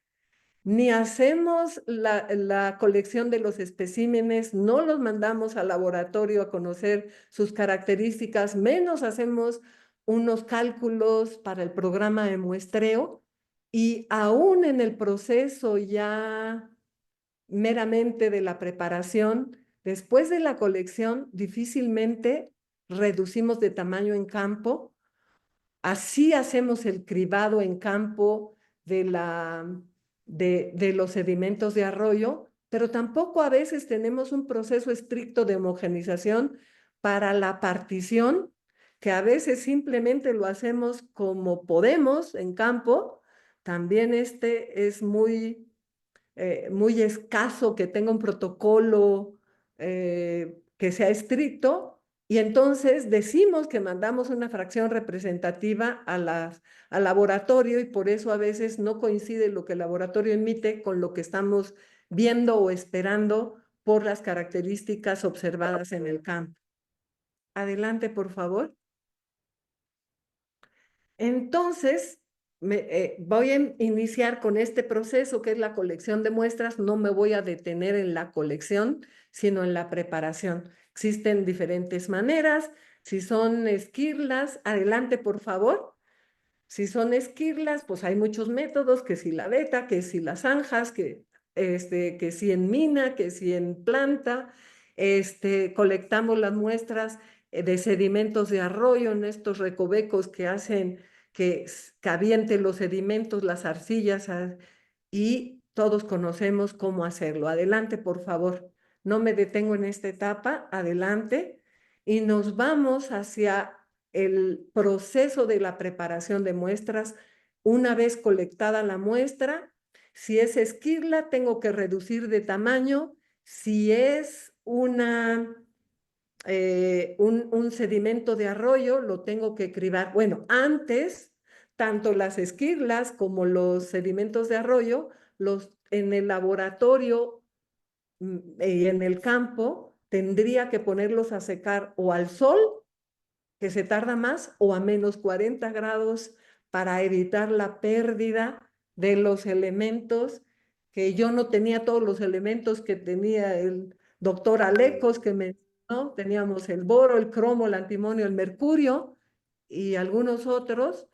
Speaker 8: Ni hacemos la colección de los especímenes, no los mandamos al laboratorio a conocer sus características, menos hacemos unos cálculos para el programa de muestreo y aún en el proceso ya meramente de la preparación, después de la colección, difícilmente reducimos de tamaño en campo. Así hacemos el cribado en campo de los sedimentos de arroyo, pero tampoco a veces tenemos un proceso estricto de homogenización para la partición, que a veces simplemente lo hacemos como podemos en campo. También es muy escaso que tenga un protocolo que sea estricto, y entonces decimos que mandamos una fracción representativa al laboratorio y por eso a veces no coincide lo que el laboratorio emite con lo que estamos viendo o esperando por las características observadas en el campo. Adelante, por favor. Entonces, voy a iniciar con este proceso que es la colección de muestras. No me voy a detener en la colección, sino en la preparación. Existen diferentes maneras. Si son esquirlas, adelante, por favor. Si son esquirlas, pues hay muchos métodos, que si la beta, que si las zanjas, que si en mina, que si en planta. Colectamos las muestras de sedimentos de arroyo en estos recovecos que hacen que avienten los sedimentos, las arcillas, y todos conocemos cómo hacerlo. Adelante, por favor. No me detengo en esta etapa. Adelante. Y nos vamos hacia el proceso de la preparación de muestras. Una vez colectada la muestra, si es esquirla, tengo que reducir de tamaño. Si es un sedimento de arroyo, lo tengo que cribar. Bueno, antes, tanto las esquirlas como los sedimentos de arroyo, en el laboratorio y en el campo, tendría que ponerlos a secar o al sol, que se tarda más, o a menos 40 grados para evitar la pérdida de los elementos, que yo no tenía todos los elementos que tenía el doctor Alecos, que mencionó. Teníamos el boro, el cromo, el antimonio, el mercurio y algunos otros,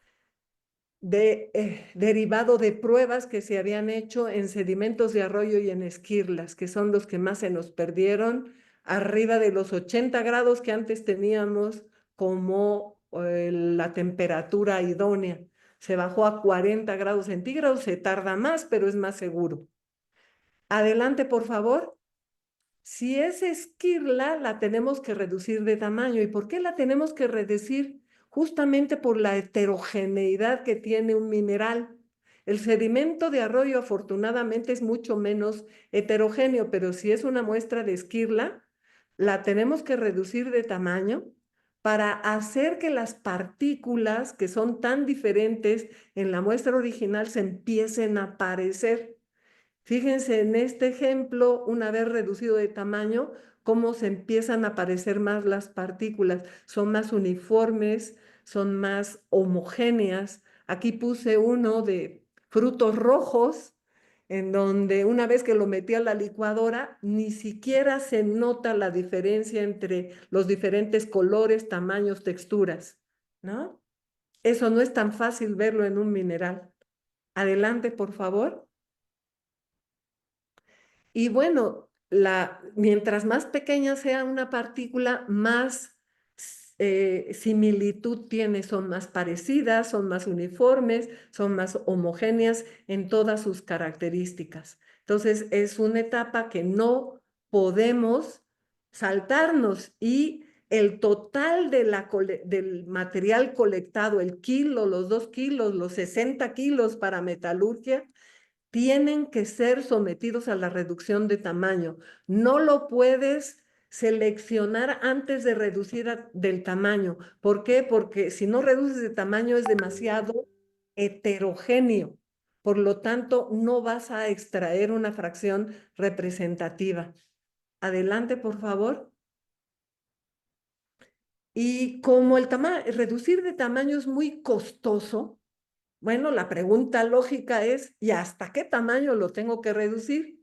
Speaker 8: derivado de pruebas que se habían hecho en sedimentos de arroyo y en esquirlas, que son los que más se nos perdieron, arriba de los 80 grados que antes teníamos como la temperatura idónea. Se bajó a 40 grados centígrados, se tarda más, pero es más seguro. Adelante, por favor. Si es esquirla, la tenemos que reducir de tamaño. ¿Y por qué la tenemos que reducir? Justamente por la heterogeneidad que tiene un mineral. El sedimento de arroyo, afortunadamente, es mucho menos heterogéneo, pero si es una muestra de esquirla, la tenemos que reducir de tamaño para hacer que las partículas que son tan diferentes en la muestra original se empiecen a parecer. Fíjense en este ejemplo, una vez reducido de tamaño, cómo se empiezan a aparecer más las partículas. Son más uniformes, son más homogéneas. Aquí puse uno de frutos rojos, en donde una vez que lo metí a la licuadora, ni siquiera se nota la diferencia entre los diferentes colores, tamaños, texturas, ¿no? Eso no es tan fácil verlo en un mineral. Adelante, por favor. Y bueno, mientras más pequeña sea una partícula, más similitud tiene, son más parecidas, son más uniformes, son más homogéneas en todas sus características. Entonces, es una etapa que no podemos saltarnos, y el total del material colectado, el kilo, los 2 kilos, los 60 kilos para metalurgia, tienen que ser sometidos a la reducción de tamaño. No lo puedes seleccionar antes de reducir del tamaño. ¿Por qué? Porque si no reduces de tamaño es demasiado heterogéneo. Por lo tanto, no vas a extraer una fracción representativa. Adelante, por favor. Y como reducir de tamaño es muy costoso, bueno, la pregunta lógica es, ¿y hasta qué tamaño lo tengo que reducir?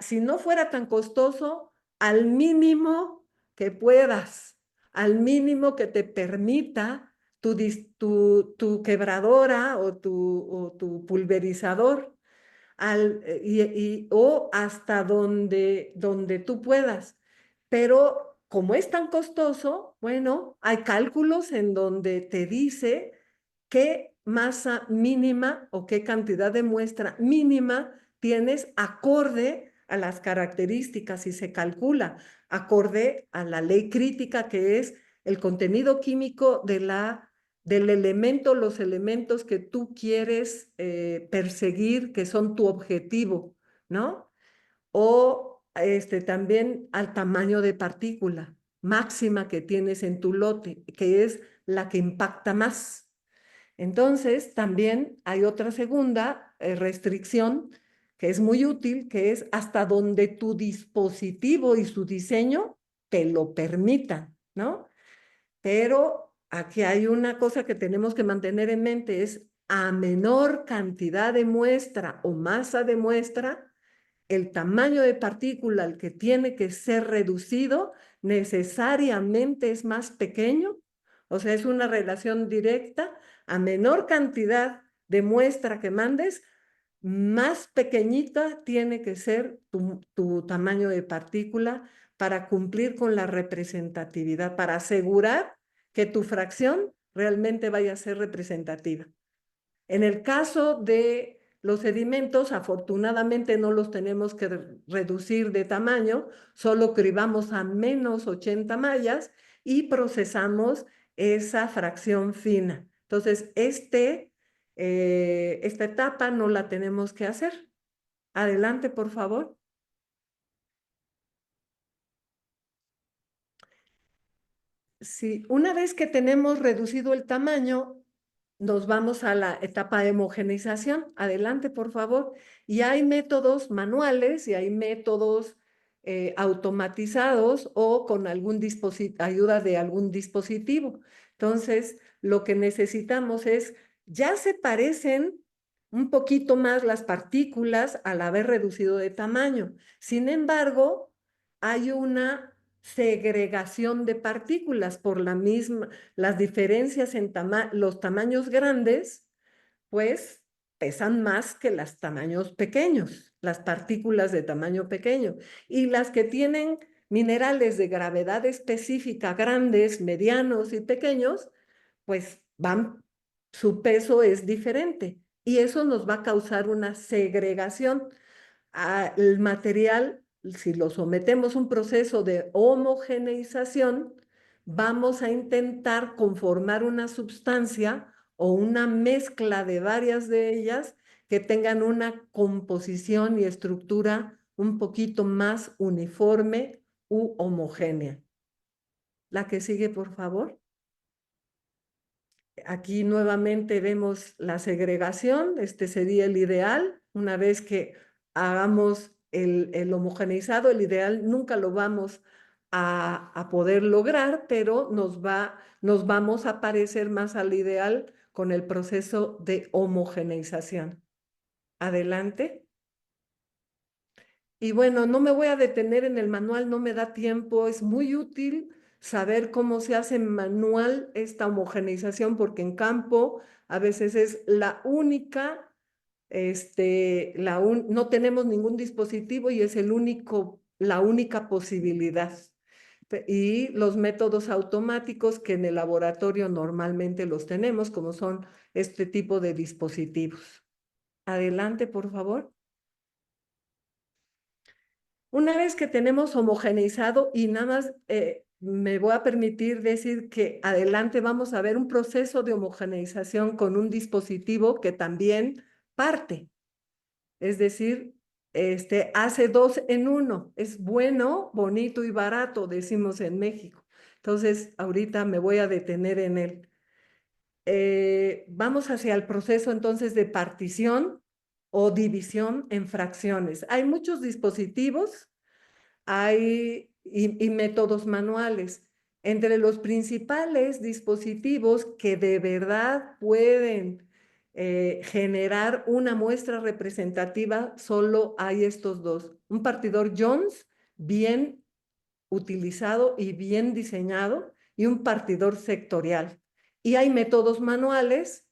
Speaker 8: Si no fuera tan costoso, al mínimo que puedas, al mínimo que te permita tu quebradora o tu pulverizador, o hasta donde tú puedas. Pero como es tan costoso, bueno, hay cálculos en donde te dice qué masa mínima o qué cantidad de muestra mínima tienes acorde a las características, y se calcula acorde a la ley crítica, que es el contenido químico del elemento, los elementos que tú quieres perseguir, que son tu objetivo, ¿no? O también al tamaño de partícula máxima que tienes en tu lote, que es la que impacta más. Entonces, también hay otra segunda restricción que es muy útil, que es hasta donde tu dispositivo y su diseño te lo permitan, ¿no? Pero aquí hay una cosa que tenemos que mantener en mente, es a menor cantidad de muestra o masa de muestra, el tamaño de partícula al que tiene que ser reducido necesariamente es más pequeño. O sea, es una relación directa. A menor cantidad de muestra que mandes, más pequeñita tiene que ser tu tamaño de partícula para cumplir con la representatividad, para asegurar que tu fracción realmente vaya a ser representativa. En el caso de los sedimentos, afortunadamente no los tenemos que reducir de tamaño, solo cribamos a menos 80 mallas y procesamos esa fracción fina. Entonces, esta etapa no la tenemos que hacer. Adelante, por favor. Sí, una vez que tenemos reducido el tamaño, nos vamos a la etapa de homogeneización. Adelante, por favor. Y hay métodos manuales y hay métodos automatizados o con ayuda de algún dispositivo. Entonces, lo que necesitamos es, ya se parecen un poquito más las partículas al haber reducido de tamaño. Sin embargo, hay una segregación de partículas por las diferencias en los tamaños grandes, pues pesan más que los tamaños pequeños, las partículas de tamaño pequeño. Y las que tienen minerales de gravedad específica, grandes, medianos y pequeños, pues su peso es diferente. Y eso nos va a causar una segregación. El material, si lo sometemos a un proceso de homogeneización, vamos a intentar conformar una sustancia o una mezcla de varias de ellas que tengan una composición y estructura un poquito más uniforme u homogénea. La que sigue, por favor. Aquí nuevamente vemos la segregación, este sería el ideal. Una vez que hagamos el homogeneizado, el ideal nunca lo vamos a poder lograr, pero nos vamos a parecer más al ideal con el proceso de homogeneización. Adelante. Y bueno, no me voy a detener en el manual, no me da tiempo, es muy útil saber cómo se hace en manual esta homogeneización, porque en campo a veces es la única, no tenemos ningún dispositivo y es la única posibilidad. Y los métodos automáticos que en el laboratorio normalmente los tenemos, como son este tipo de dispositivos. Adelante, por favor. Una vez que tenemos homogeneizado, y nada más me voy a permitir decir que adelante vamos a ver un proceso de homogeneización con un dispositivo que también parte. Es decir, hace 2 en 1. Es bueno, bonito y barato, decimos en México. Entonces, ahorita me voy a detener en él. Vamos hacia el proceso entonces de partición o división en fracciones. Hay muchos dispositivos y métodos manuales. Entre los principales dispositivos que de verdad pueden generar una muestra representativa, solo hay estos dos. Un partidor Jones bien utilizado y bien diseñado y un partidor sectorial. Y hay métodos manuales,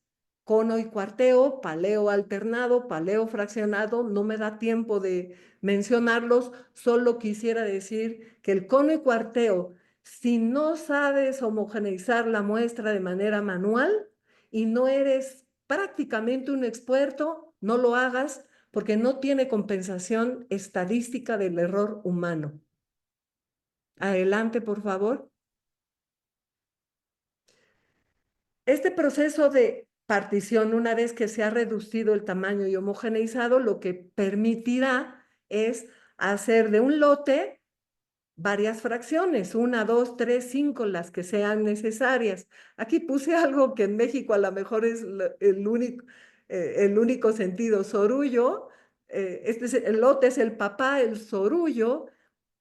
Speaker 8: cono y cuarteo, paleo alternado, paleo fraccionado. No me da tiempo de mencionarlos, solo quisiera decir que el cono y cuarteo, si no sabes homogeneizar la muestra de manera manual y no eres prácticamente un experto, no lo hagas porque no tiene compensación estadística del error humano. Adelante, por favor. Este proceso de partición, una vez que se ha reducido el tamaño y homogeneizado, lo que permitirá es hacer de un lote varias fracciones, 1, 2, 3, 5, las que sean necesarias. Aquí puse algo que en México a lo mejor es el único sentido, sorullo. El lote es el papá, el sorullo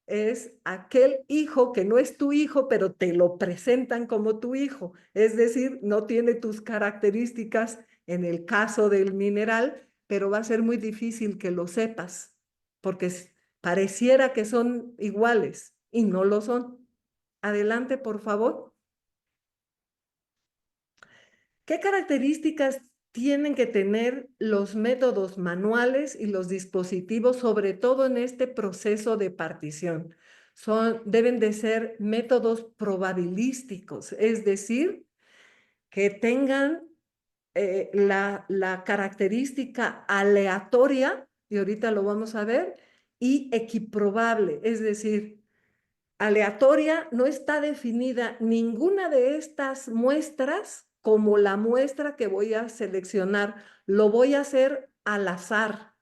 Speaker 8: es aquel hijo que no es tu hijo, pero te lo presentan como tu hijo. Es decir, no tiene tus características en el caso del mineral, pero va a ser muy difícil que lo sepas, porque pareciera que son iguales y no lo son. Adelante, por favor. ¿Qué características tienen que tener los métodos manuales y los dispositivos, sobre todo en este proceso de partición? Deben de ser métodos probabilísticos, es decir, que tengan la característica aleatoria, y ahorita lo vamos a ver, y equiprobable, es decir, aleatoria no está definida ninguna de estas muestras como la muestra que voy a seleccionar. Lo voy a hacer al azar,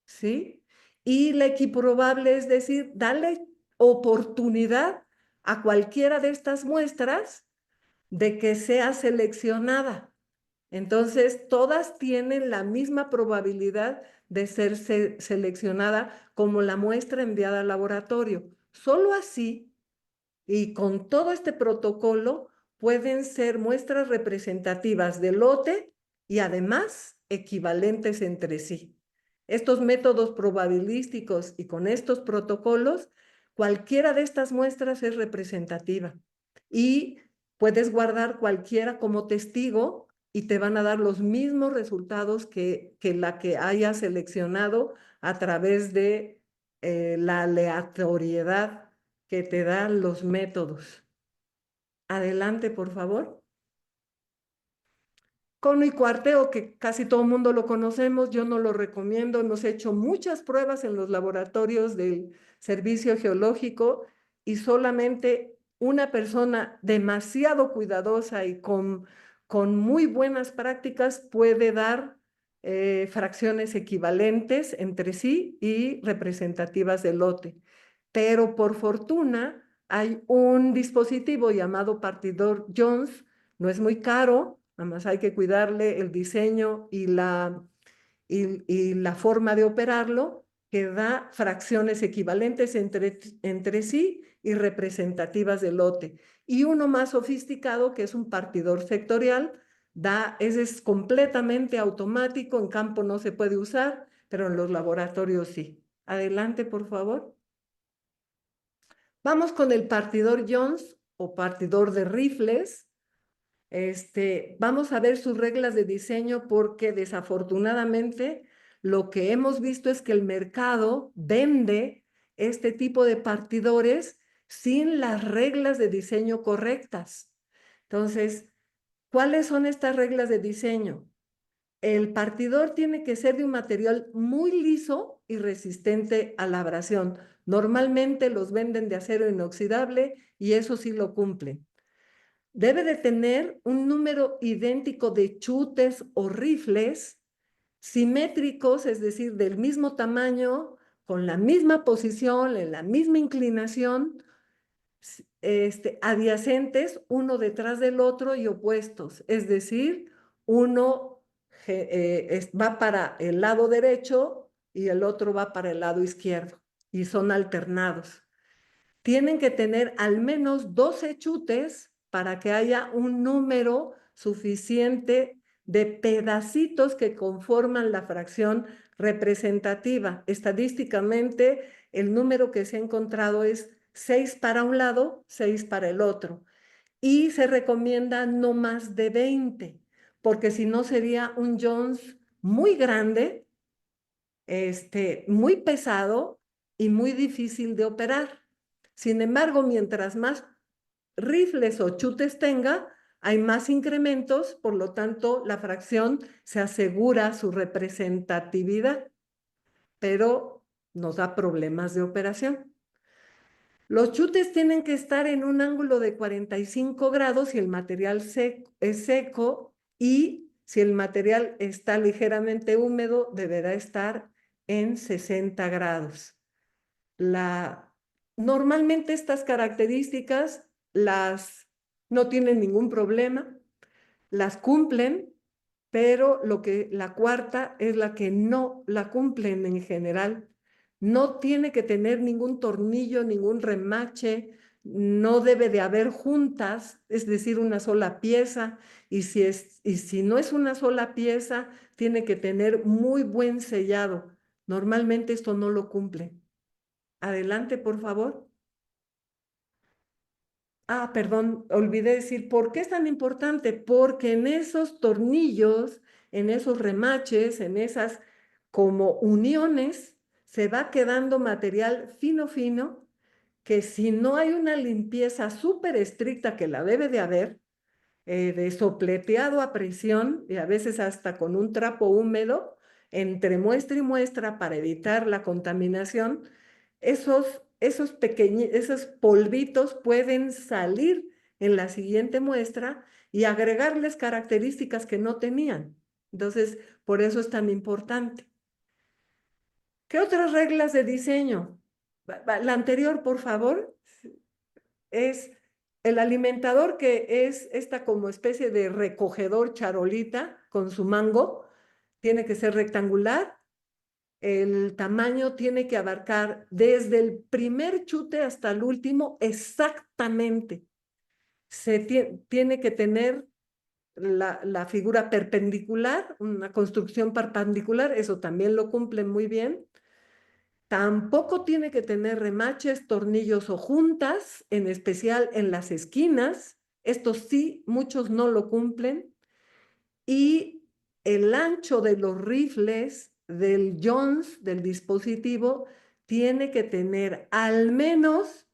Speaker 8: ¿sí? Y la equiprobable es decir, darle oportunidad a cualquiera de estas muestras de que sea seleccionada. Entonces, todas tienen la misma probabilidad de ser seleccionada como la muestra enviada al laboratorio. Solo así, y con todo este protocolo, pueden ser muestras representativas del lote y además equivalentes entre sí. Estos métodos probabilísticos y con estos protocolos, cualquiera de estas muestras es representativa y puedes guardar cualquiera como testigo y te van a dar los mismos resultados que la que hayas seleccionado a través de la aleatoriedad que te dan los métodos. Adelante, por favor. Cono y cuarteo, que casi todo el mundo lo conocemos, yo no lo recomiendo. Hemos hecho muchas pruebas en los laboratorios del Servicio Geológico y solamente una persona demasiado cuidadosa y con muy buenas prácticas puede dar fracciones equivalentes entre sí y representativas del lote. Pero por fortuna hay un dispositivo llamado partidor Jones, no es muy caro, nada más hay que cuidarle el diseño y la forma de operarlo, que da fracciones equivalentes entre sí y representativas del lote. Y uno más sofisticado, que es un partidor sectorial, ese es completamente automático, en campo no se puede usar, pero en los laboratorios sí. Adelante, por favor. Vamos con el partidor Jones o partidor de rifles. Vamos a ver sus reglas de diseño porque desafortunadamente lo que hemos visto es que el mercado vende este tipo de partidores sin las reglas de diseño correctas. Entonces, ¿cuáles son estas reglas de diseño? El partidor tiene que ser de un material muy liso y resistente a la abrasión. Normalmente los venden de acero inoxidable y eso sí lo cumplen. Debe de tener un número idéntico de chutes o rifles simétricos, es decir, del mismo tamaño, con la misma posición, en la misma inclinación, adyacentes uno detrás del otro y opuestos, es decir, uno va para el lado derecho y el otro va para el lado izquierdo y son alternados. Tienen que tener al menos 12 chutes para que haya un número suficiente de pedacitos que conforman la fracción representativa. Estadísticamente, el número que se ha encontrado es 6 para un lado, 6 para el otro. Y se recomienda no más de 20, porque si no sería un Jones muy grande, muy pesado y muy difícil de operar. Sin embargo, mientras más rifles o chutes tenga, hay más incrementos, por lo tanto, la fracción se asegura su representatividad, pero nos da problemas de operación. Los chutes tienen que estar en un ángulo de 45 grados si el material es seco y si el material está ligeramente húmedo, deberá estar en 60 grados. Normalmente estas características no tienen ningún problema, las cumplen, pero la cuarta es la que no la cumplen en general. No tiene que tener ningún tornillo, ningún remache, no debe de haber juntas, es decir, una sola pieza, y si no es una sola pieza, tiene que tener muy buen sellado. Normalmente esto no lo cumple. Adelante, por favor. Perdón, olvidé decir, ¿por qué es tan importante? Porque en esos tornillos, en esos remaches, en esas como uniones, se va quedando material fino, fino, que si no hay una limpieza súper estricta, que la debe de haber, de sopleteado a presión y a veces hasta con un trapo húmedo, entre muestra y muestra para evitar la contaminación, esos polvitos pueden salir en la siguiente muestra y agregarles características que no tenían. Entonces, por eso es tan importante. ¿Qué otras reglas de diseño? La anterior, por favor, es el alimentador, que es esta como especie de recogedor charolita con su mango. Tiene que ser rectangular. El tamaño tiene que abarcar desde el primer chute hasta el último exactamente. Tiene que tener la figura perpendicular, una construcción perpendicular, eso también lo cumplen muy bien. Tampoco tiene que tener remaches, tornillos o juntas, en especial en las esquinas. Estos sí, muchos no lo cumplen. Y el ancho de los rifles del Jones, del dispositivo, tiene que tener al menos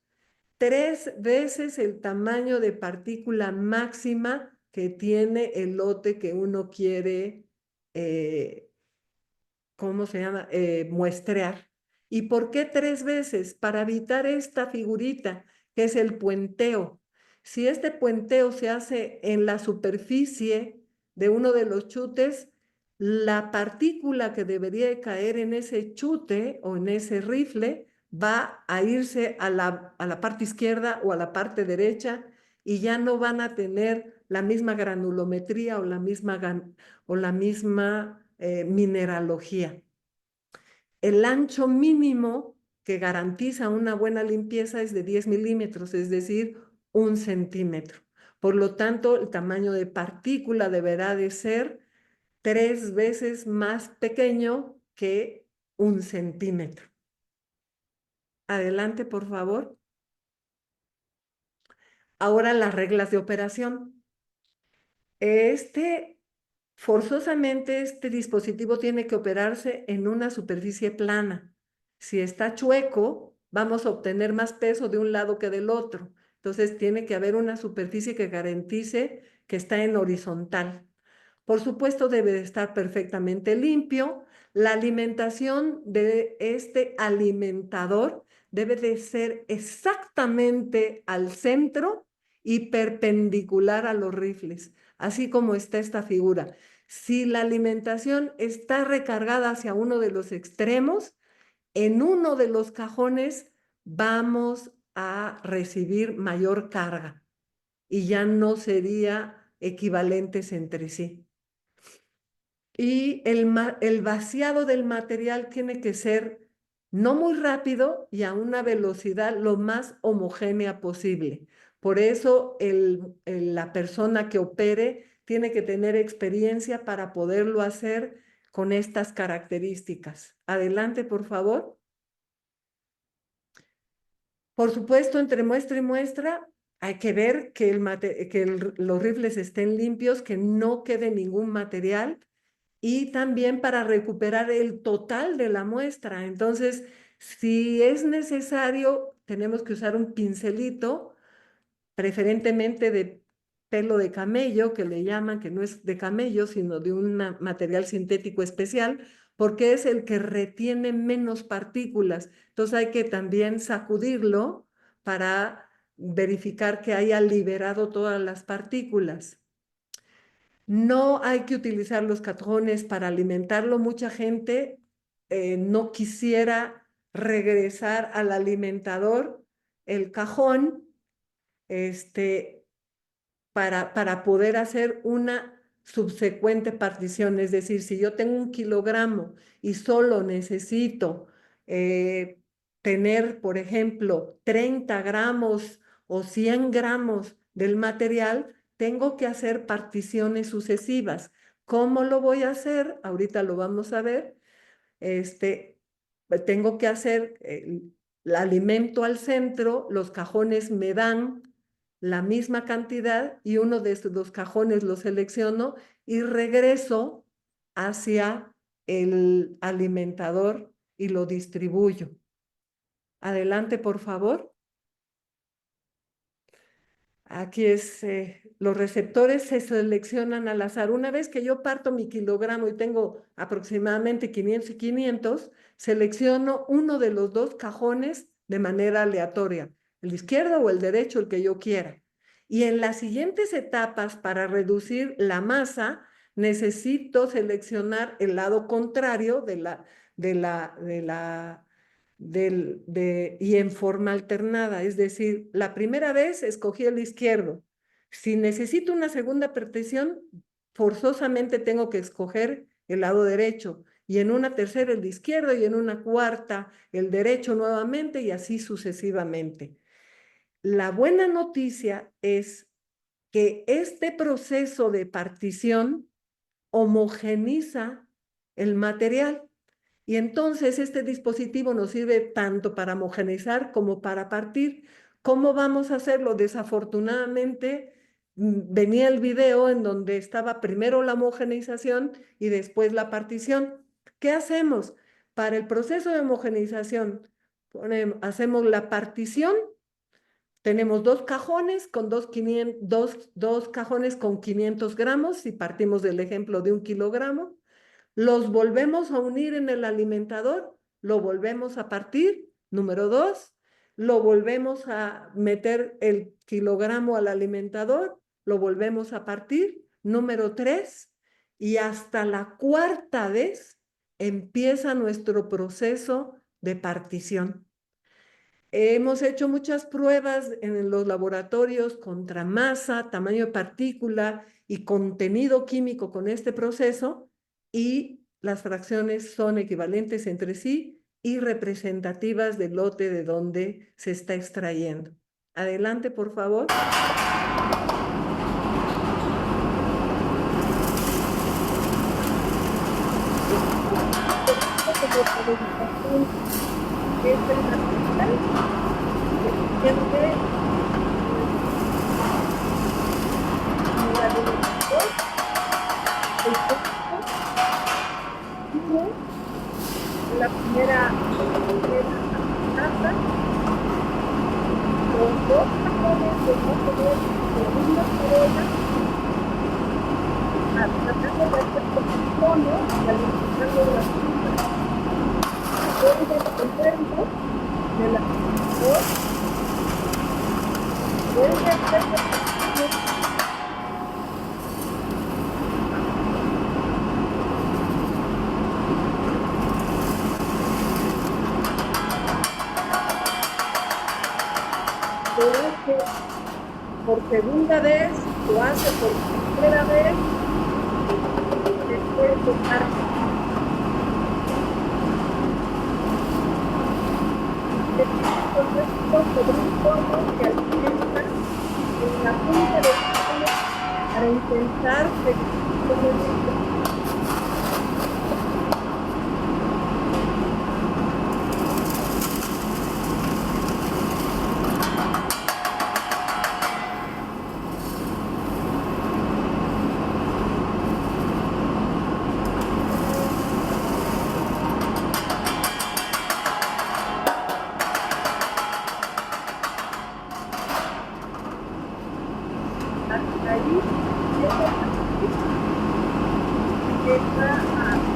Speaker 8: 3 veces el tamaño de partícula máxima que tiene el lote que uno quiere, ¿cómo se llama? Muestrear. ¿Y por qué 3 veces? Para evitar esta figurita, que es el puenteo. Si este puenteo se hace en la superficie de uno de los chutes, la partícula que debería de caer en ese chute o en ese rifle va a irse a la parte izquierda o a la parte derecha y ya no van a tener la misma granulometría o la misma mineralogía. El ancho mínimo que garantiza una buena limpieza es de 10 milímetros, es decir, 1 centímetro. Por lo tanto, el tamaño de partícula deberá de ser 3 veces más pequeño que 1 centímetro. Adelante, por favor. Ahora las reglas de operación. Forzosamente este dispositivo tiene que operarse en una superficie plana. Si está chueco, vamos a obtener más peso de un lado que del otro. Entonces tiene que haber una superficie que garantice que está en horizontal. Por supuesto, debe de estar perfectamente limpio. La alimentación de este alimentador debe de ser exactamente al centro y perpendicular a los rifles, así como está esta figura. Si la alimentación está recargada hacia uno de los extremos, en uno de los cajones vamos a recibir mayor carga y ya no sería equivalentes entre sí. Y el vaciado del material tiene que ser no muy rápido y a una velocidad lo más homogénea posible. Por eso la persona que opere tiene que tener experiencia para poderlo hacer con estas características. Adelante, por favor. Por supuesto, entre muestra y muestra hay que ver que los rifles estén limpios, que no quede ningún material, y también para recuperar el total de la muestra. Entonces, si es necesario, tenemos que usar un pincelito, preferentemente de pelo de camello, que le llaman, que no es de camello, sino de un material sintético especial, porque es el que retiene menos partículas. Entonces hay que también sacudirlo para verificar que haya liberado todas las partículas. No hay que utilizar los cajones para alimentarlo. Mucha gente no quisiera regresar al alimentador el cajón para poder hacer una subsecuente partición. Es decir, si yo tengo 1 kilogramo y solo necesito tener, por ejemplo, 30 gramos o 100 gramos del material, tengo que hacer particiones sucesivas. ¿Cómo lo voy a hacer? Ahorita lo vamos a ver. Tengo que hacer el alimento al centro, los cajones me dan la misma cantidad y uno de estos 2 cajones lo selecciono y regreso hacia el alimentador y lo distribuyo. Adelante, por favor. Aquí los receptores se seleccionan al azar. Una vez que yo parto mi kilogramo y tengo aproximadamente 500 y 500, selecciono uno de los 2 cajones de manera aleatoria, el izquierdo o el derecho, el que yo quiera. Y en las siguientes etapas, para reducir la masa, necesito seleccionar el lado contrario y en forma alternada. Es decir, la primera vez escogí el izquierdo. Si necesito una segunda partición, forzosamente tengo que escoger el lado derecho. Y en una tercera el izquierdo y en una cuarta el derecho nuevamente y así sucesivamente. La buena noticia es que este proceso de partición homogeniza el material. Y entonces este dispositivo nos sirve tanto para homogeneizar como para partir. ¿Cómo vamos a hacerlo? Desafortunadamente, venía el video en donde estaba primero la homogeneización y después la partición. ¿Qué hacemos? Para el proceso de homogeneización, hacemos la partición. Tenemos dos cajones con dos cajones con 500 gramos, si partimos del ejemplo de 1 kilogramo. Los volvemos a unir en el alimentador, lo volvemos a partir, número 2, lo volvemos a meter el kilogramo al alimentador, lo volvemos a partir, número 3, y hasta la cuarta vez empieza nuestro proceso de partición. Hemos hecho muchas pruebas en los laboratorios contra masa, tamaño de partícula y contenido químico con este proceso, y las fracciones son equivalentes entre sí y representativas del lote de donde se está extrayendo. Adelante, por favor. La primera taza, los dos cajones de segunda corona, tratando de hacer posiciones y alimentando las frutas. Luego el centro de la dos, vuelve a hacer posiciones. Por segunda vez, lo hace por tercera vez, después tocar. Sobre un fondo que alimenta en la punta de la para intentar que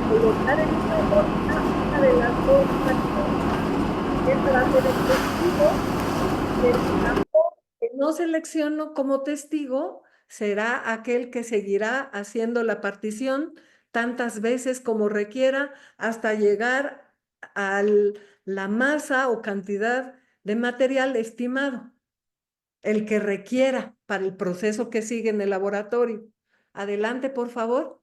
Speaker 8: colocar en una bolsa una de las dos fracciones. Este va a ser el testigo del campo que no selecciono como testigo, será aquel que seguirá haciendo la partición tantas veces como requiera hasta llegar a la masa o cantidad de material estimado, el que requiera para el proceso que sigue en el laboratorio. Adelante, por favor.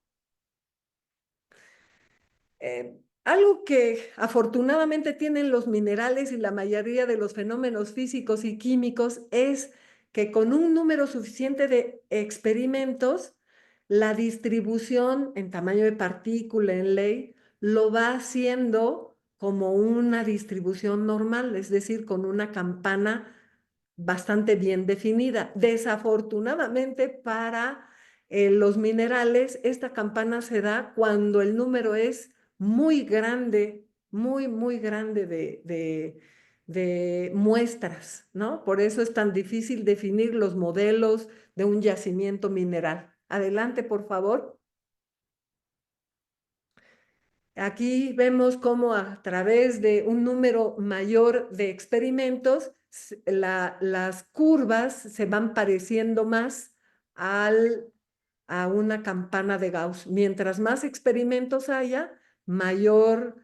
Speaker 8: Algo que afortunadamente tienen los minerales y la mayoría de los fenómenos físicos y químicos es que con un número suficiente de experimentos, la distribución en tamaño de partícula, en ley, lo va haciendo como una distribución normal, es decir, con una campana bastante bien definida. Desafortunadamente para los minerales, esta campana se da cuando el número es muy grande, muy grande de muestras, ¿no? Por eso es tan difícil definir los modelos de un yacimiento mineral. Adelante, por favor. Aquí vemos cómo a través de un número mayor de experimentos, las curvas se van pareciendo más a una campana de Gauss. Mientras más experimentos haya, mayor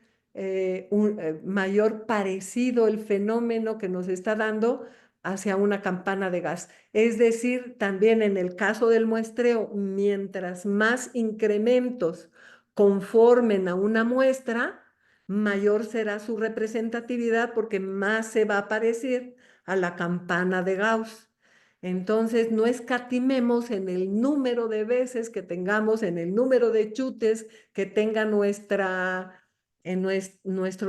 Speaker 8: parecido el fenómeno que nos está dando hacia una campana de gas. Es decir, también en el caso del muestreo, mientras más incrementos conformen a una muestra, mayor será su representatividad porque más se va a parecer a la campana de Gauss. Entonces, no escatimemos en el número de veces que tengamos, en el número de chutes que tenga nuestro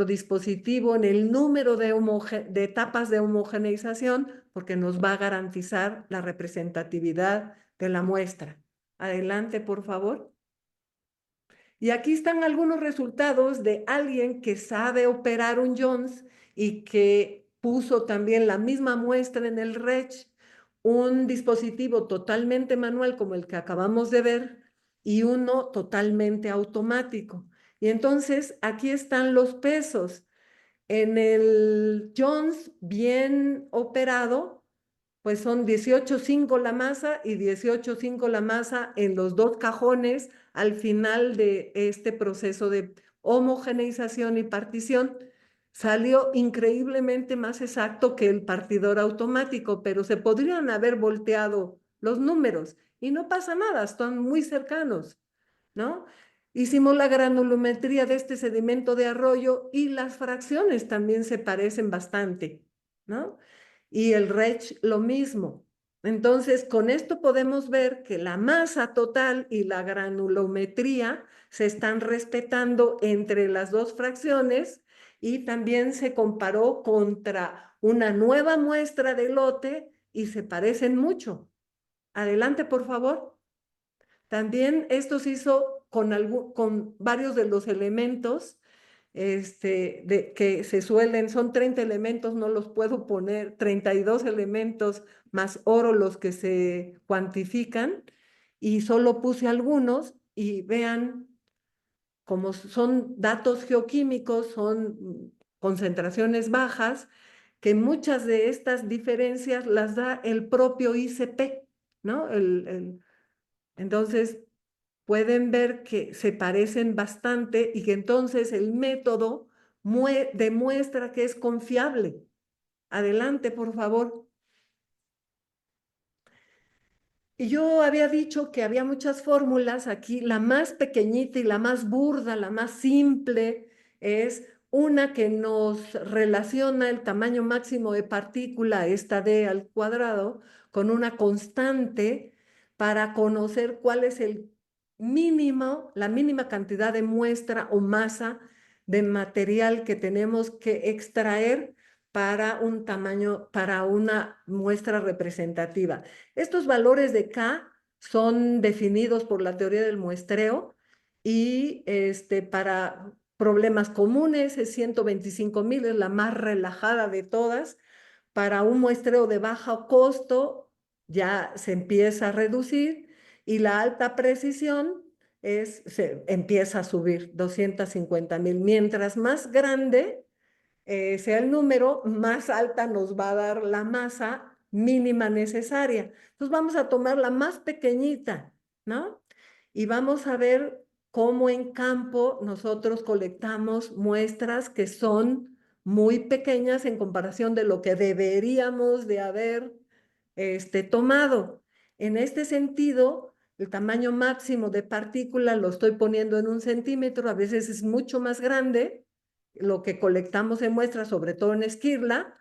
Speaker 8: dispositivo, en el número de etapas de homogeneización, porque nos va a garantizar la representatividad de la muestra. Adelante, por favor. Y aquí están algunos resultados de alguien que sabe operar un Jones y que puso también la misma muestra en el RECH, un dispositivo totalmente manual como el que acabamos de ver y uno totalmente automático. Y entonces aquí están los pesos. En el Jones bien operado, pues son 18,5 la masa y 18,5 la masa en los dos cajones al final de este proceso de homogeneización y partición. Salió increíblemente más exacto que el partidor automático, pero se podrían haber volteado los números y no pasa nada, están muy cercanos, ¿no? Hicimos la granulometría de este sedimento de arroyo y las fracciones también se parecen bastante, ¿no? Y el RECH lo mismo. Entonces, con esto podemos ver que la masa total y la granulometría se están respetando entre las dos fracciones y también se comparó contra una nueva muestra de lote y se parecen mucho. Adelante, por favor. También esto se hizo con varios de los elementos que se suelen, son 30 elementos, no los puedo poner, 32 elementos más oro los que se cuantifican, y solo puse algunos y vean, como son datos geoquímicos, son concentraciones bajas, que muchas de estas diferencias las da el propio ICP, ¿no? Entonces, pueden ver que se parecen bastante y que entonces el método demuestra que es confiable. Adelante, por favor. Y yo había dicho que había muchas fórmulas aquí. La más pequeñita y la más burda, la más simple, es una que nos relaciona el tamaño máximo de partícula, esta d al cuadrado, con una constante para conocer cuál es el mínimo, la mínima cantidad de muestra o masa de material que tenemos que extraer para un tamaño, para una muestra representativa. Estos valores de K son definidos por la teoría del muestreo y para problemas comunes es 125,000, es la más relajada de todas. Para un muestreo de bajo costo ya se empieza a reducir y la alta precisión se empieza a subir, 250,000. Mientras más grande sea el número, más alta nos va a dar la masa mínima necesaria. Entonces vamos a tomar la más pequeñita, ¿no? Y vamos a ver cómo en campo nosotros colectamos muestras que son muy pequeñas en comparación de lo que deberíamos de haber tomado. En este sentido, el tamaño máximo de partícula lo estoy poniendo en 1 centímetro, a veces es mucho más grande, lo que colectamos en muestras, sobre todo en esquirla,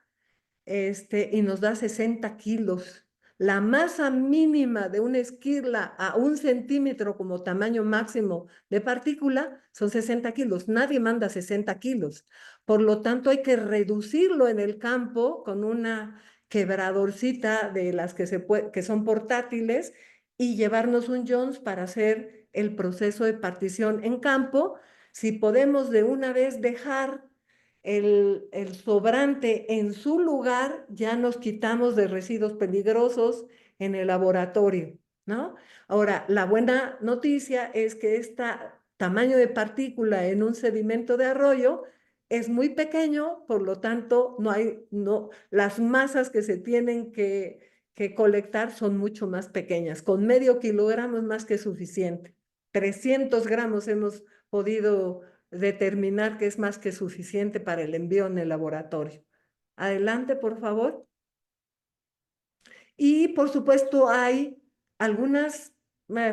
Speaker 8: y nos da 60 kilos. La masa mínima de una esquirla a 1 centímetro como tamaño máximo de partícula son 60 kilos. Nadie manda 60 kilos. Por lo tanto, hay que reducirlo en el campo con una quebradorcita de las que son portátiles y llevarnos un Jones para hacer el proceso de partición en campo. Si podemos de una vez dejar el sobrante en su lugar, ya nos quitamos de residuos peligrosos en el laboratorio, ¿no? Ahora, la buena noticia es que este tamaño de partícula en un sedimento de arroyo es muy pequeño, por lo tanto, las masas que se tienen que colectar son mucho más pequeñas. Con medio kilogramo es más que suficiente. 300 gramos hemos podido determinar que es más que suficiente para el envío en el laboratorio. Adelante, por favor. Y por supuesto hay algunas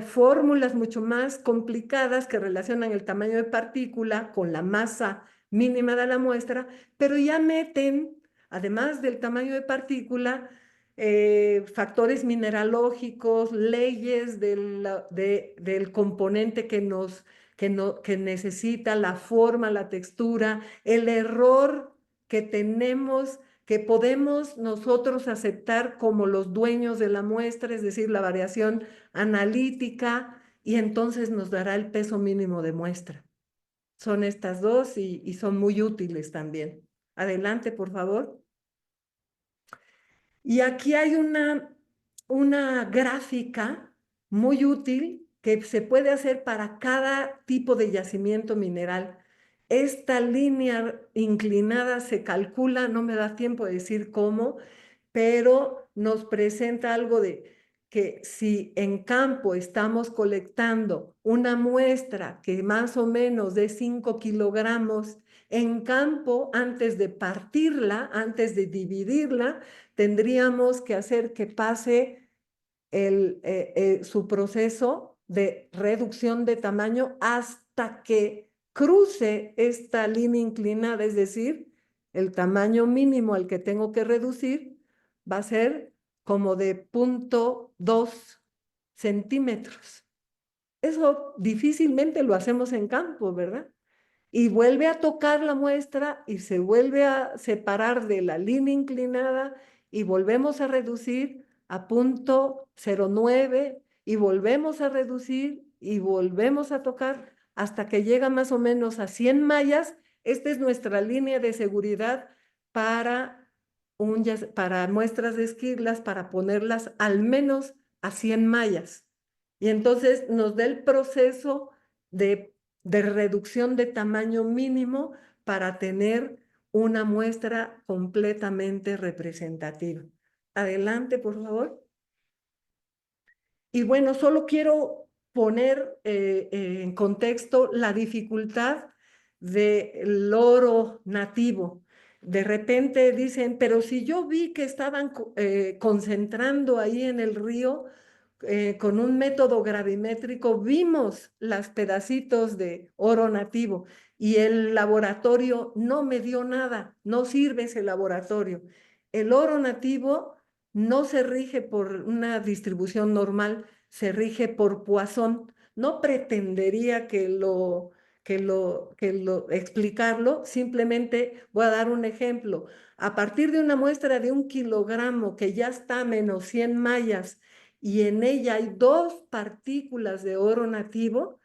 Speaker 8: fórmulas mucho más complicadas que relacionan el tamaño de partícula con la masa mínima de la muestra, pero ya meten, además del tamaño de partícula, factores mineralógicos, leyes del componente que necesita, la forma, la textura, el error que tenemos, que podemos nosotros aceptar como los dueños de la muestra, es decir, la variación analítica, y entonces nos dará el peso mínimo de muestra. Son estas dos y son muy útiles también. Adelante, por favor. Y aquí hay una gráfica muy útil que se puede hacer para cada tipo de yacimiento mineral. Esta línea inclinada se calcula, no me da tiempo de decir cómo, pero nos presenta algo de que si en campo estamos colectando una muestra que más o menos de 5 kilogramos, en campo, antes de partirla, antes de dividirla, tendríamos que hacer que pase su proceso de reducción de tamaño hasta que cruce esta línea inclinada, es decir, el tamaño mínimo al que tengo que reducir va a ser como de 0.2 centímetros. Eso difícilmente lo hacemos en campo, ¿verdad? Y vuelve a tocar la muestra y se vuelve a separar de la línea inclinada y volvemos a reducir a 0.09 y volvemos a reducir y volvemos a tocar hasta que llega más o menos a 100 mallas. Esta es nuestra línea de seguridad para muestras de esquirlas, para ponerlas al menos a 100 mallas. Y entonces nos da el proceso de reducción de tamaño mínimo para tener una muestra completamente representativa. Adelante, por favor. Y bueno, solo quiero poner en contexto la dificultad del oro nativo. De repente dicen, pero si yo vi que estaban concentrando ahí en el río, con un método gravimétrico vimos los pedacitos de oro nativo y el laboratorio no me dio nada, no sirve ese laboratorio. El oro nativo no se rige por una distribución normal, se rige por Poisson. No pretendería explicarlo, simplemente voy a dar un ejemplo. A partir de una muestra de 1 kilogramo que ya está a menos 100 mallas, y en ella hay 2 partículas de oro nativo,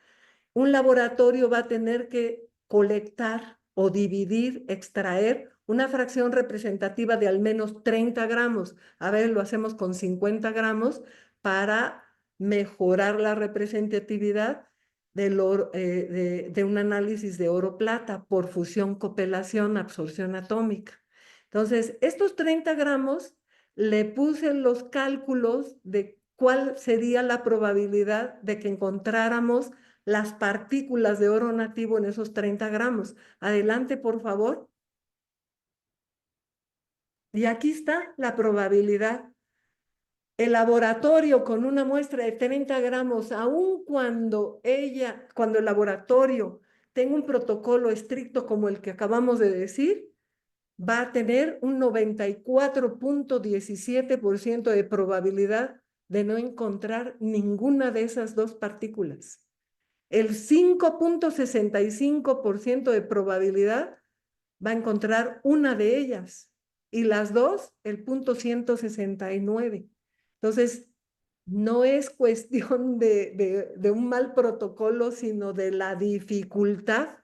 Speaker 8: un laboratorio va a tener que colectar o dividir, extraer una fracción representativa de al menos 30 gramos. A ver, lo hacemos con 50 gramos para mejorar la representatividad de un análisis de oro-plata por fusión, copelación, absorción atómica. Entonces, estos 30 gramos le puse los cálculos de cuál sería la probabilidad de que encontráramos las partículas de oro nativo en esos 30 gramos. Adelante, por favor. Y aquí está la probabilidad. El laboratorio con una muestra de 30 gramos, aun cuando el laboratorio tenga un protocolo estricto como el que acabamos de decir, va a tener un 94.17% de probabilidad de no encontrar ninguna de esas 2 partículas. El 5.65% de probabilidad va a encontrar una de ellas y las 2, el 0.169. Entonces, no es cuestión de un mal protocolo, sino de la dificultad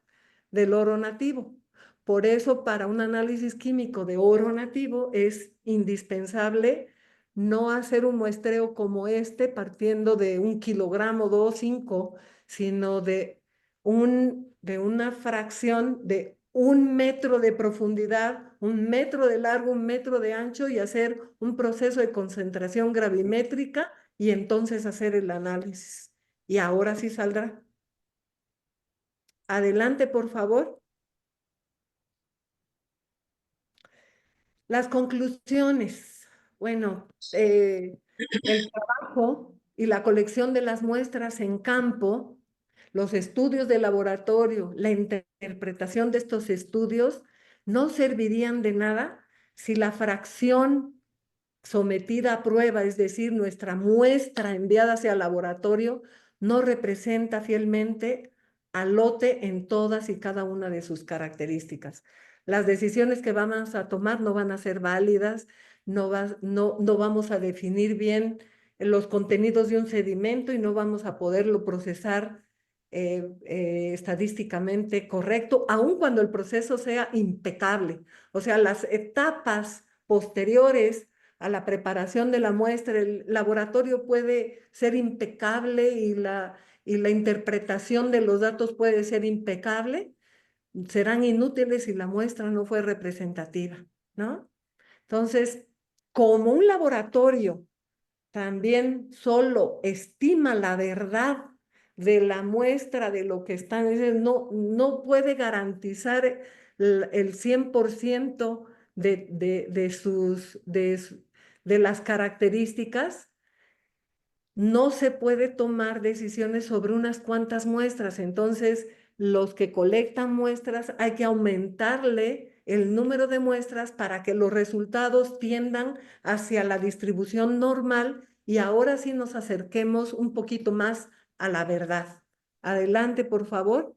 Speaker 8: del oro nativo. Por eso, para un análisis químico de oro nativo es indispensable no hacer un muestreo como este, partiendo de 1 kilogramo, 2, 5, sino de una fracción de 1 metro de profundidad, 1 metro de largo, 1 metro de ancho, y hacer un proceso de concentración gravimétrica y entonces hacer el análisis. Y ahora sí saldrá. Adelante, por favor. Las conclusiones. Bueno, el trabajo y la colección de las muestras en campo, los estudios de laboratorio, la interpretación de estos estudios no servirían de nada si la fracción sometida a prueba, es decir, nuestra muestra enviada hacia el laboratorio, no representa fielmente al lote en todas y cada una de sus características. Las decisiones que vamos a tomar no van a ser válidas, no vamos a definir bien los contenidos de un sedimento y no vamos a poderlo procesar estadísticamente correcto, aun cuando el proceso sea impecable. O sea, las etapas posteriores a la preparación de la muestra, el laboratorio puede ser impecable y la interpretación de los datos puede ser impecable, serán inútiles si la muestra no fue representativa, ¿no? Entonces, como un laboratorio también solo estima la verdad de la muestra de lo que están, es decir, no puede garantizar el 100% de las características, no se puede tomar decisiones sobre unas cuantas muestras. Entonces, los que colectan muestras hay que aumentarle el número de muestras para que los resultados tiendan hacia la distribución normal y ahora sí nos acerquemos un poquito más a la verdad. Adelante, por favor.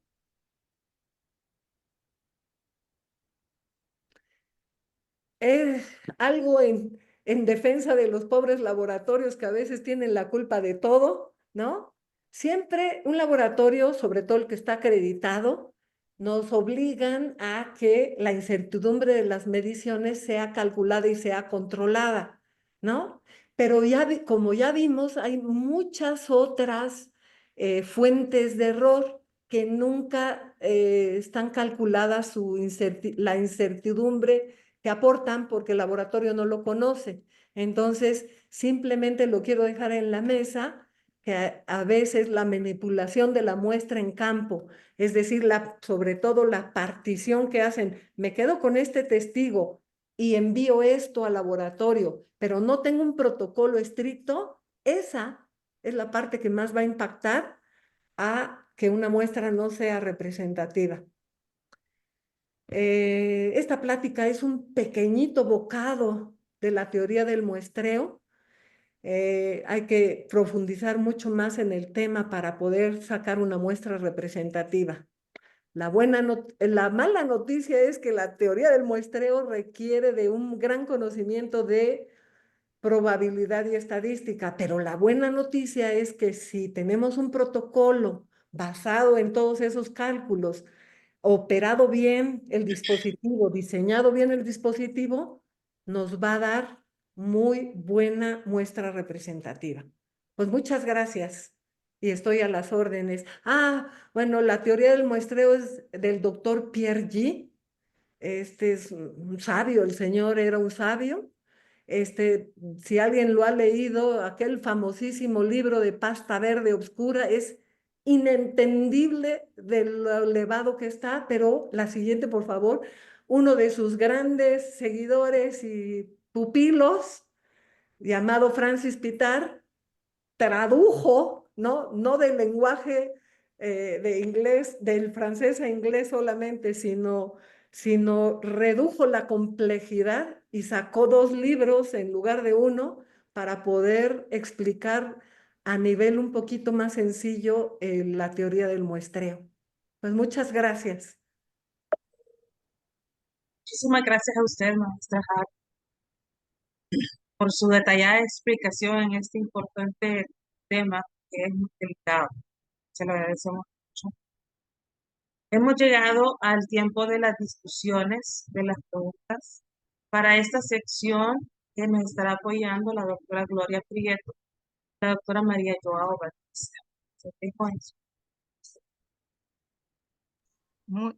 Speaker 8: Es algo en defensa de los pobres laboratorios que a veces tienen la culpa de todo, ¿no? Siempre un laboratorio, sobre todo el que está acreditado, nos obligan a que la incertidumbre de las mediciones sea calculada y sea controlada, ¿no? Pero como ya vimos, hay muchas otras fuentes de error que nunca están calculadas la incertidumbre que aportan porque el laboratorio no lo conoce. Entonces, simplemente lo quiero dejar en la mesa, que a veces la manipulación de la muestra en campo, es decir, sobre todo la partición que hacen, me quedo con este testigo y envío esto al laboratorio, pero no tengo un protocolo estricto, esa es la parte que más va a impactar a que una muestra no sea representativa. Esta plática es un pequeñito bocado de la teoría del muestreo. Hay que profundizar mucho más en el tema para poder sacar una muestra representativa. La mala noticia es que la teoría del muestreo requiere de un gran conocimiento de probabilidad y estadística, pero la buena noticia es que si tenemos un protocolo basado en todos esos cálculos, operado bien el dispositivo, diseñado bien el dispositivo, nos va a dar muy buena muestra representativa. Pues muchas gracias y estoy a las órdenes. Bueno, la teoría del muestreo es del doctor Pierre G. Este es un sabio, el señor era un sabio. Si alguien lo ha leído, aquel famosísimo libro de pasta verde oscura es inentendible de lo elevado que está, pero la siguiente, por favor. Uno de sus grandes seguidores y pupilos, llamado Francis Pitard, tradujo, no del lenguaje de inglés, del francés a inglés solamente, sino redujo la complejidad y sacó 2 libros en lugar de 1 para poder explicar a nivel un poquito más sencillo la teoría del muestreo. Pues muchas gracias.
Speaker 1: Muchísimas gracias a usted, maestra Hart, por su detallada explicación en este importante tema que es muy delicado. Se lo agradecemos mucho. Hemos llegado al tiempo de las discusiones, de las preguntas. Para esta sección nos estará apoyando la doctora Gloria Prieto, la doctora María Joao Batista.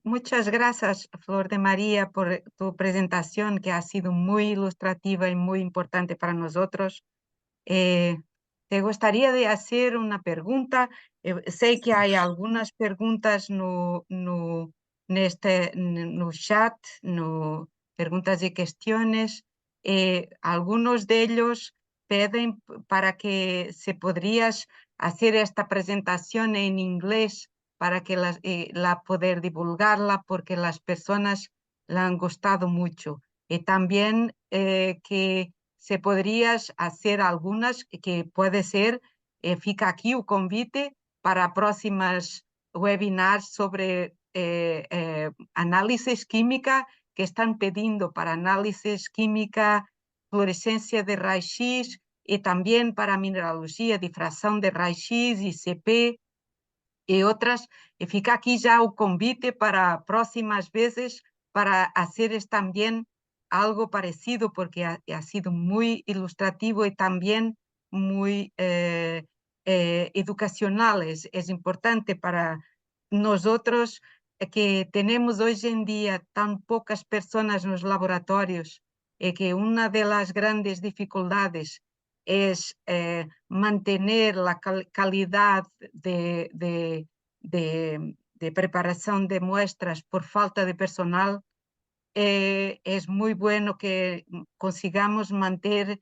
Speaker 3: Muchas gracias, Flor de María, por tu presentación, que ha sido muy ilustrativa y muy importante para nosotros. ¿Te gustaría de hacer una pregunta? Sé que hay algunas preguntas no chat, preguntas y cuestiones. Algunos de ellos piden para que se podrías hacer esta presentación en inglés para que la poder divulgarla, porque las personas la han gustado mucho. Y también que se podría hacer algunas que puede ser, fica aquí el convite para próximas webinars sobre análisis química que están pidiendo para análisis química, fluorescencia de raio-x y también para mineralogía, difracción de raio-x, ICP y otras. Y fica aquí ya el convite para próximas veces para hacer también algo parecido, porque ha sido muy ilustrativo y también muy educacional. Es importante para nosotros que tenemos hoy en día tan pocas personas en los laboratorios, que una de las grandes dificultades es mantener la calidad de preparación de muestras por falta de personal. Es muy bueno que consigamos mantener,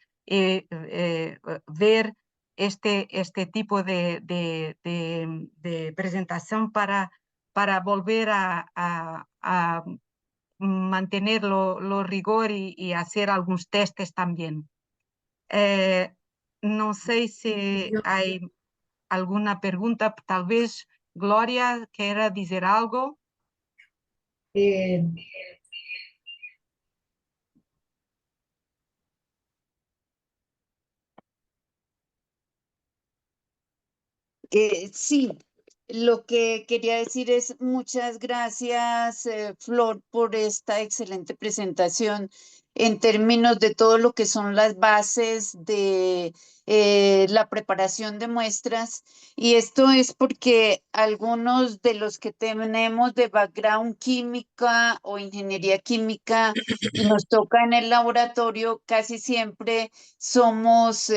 Speaker 3: ver este tipo de presentación para volver a mantener lo rigor y hacer algunos testes también. No sé si hay alguna pregunta, tal vez Gloria quiera decir algo.
Speaker 7: Sí, lo que quería decir es muchas gracias, Flor, por esta excelente presentación en términos de todo lo que son las bases de la preparación de muestras. Y esto es porque algunos de los que tenemos de background química o ingeniería química y nos toca en el laboratorio, casi siempre somos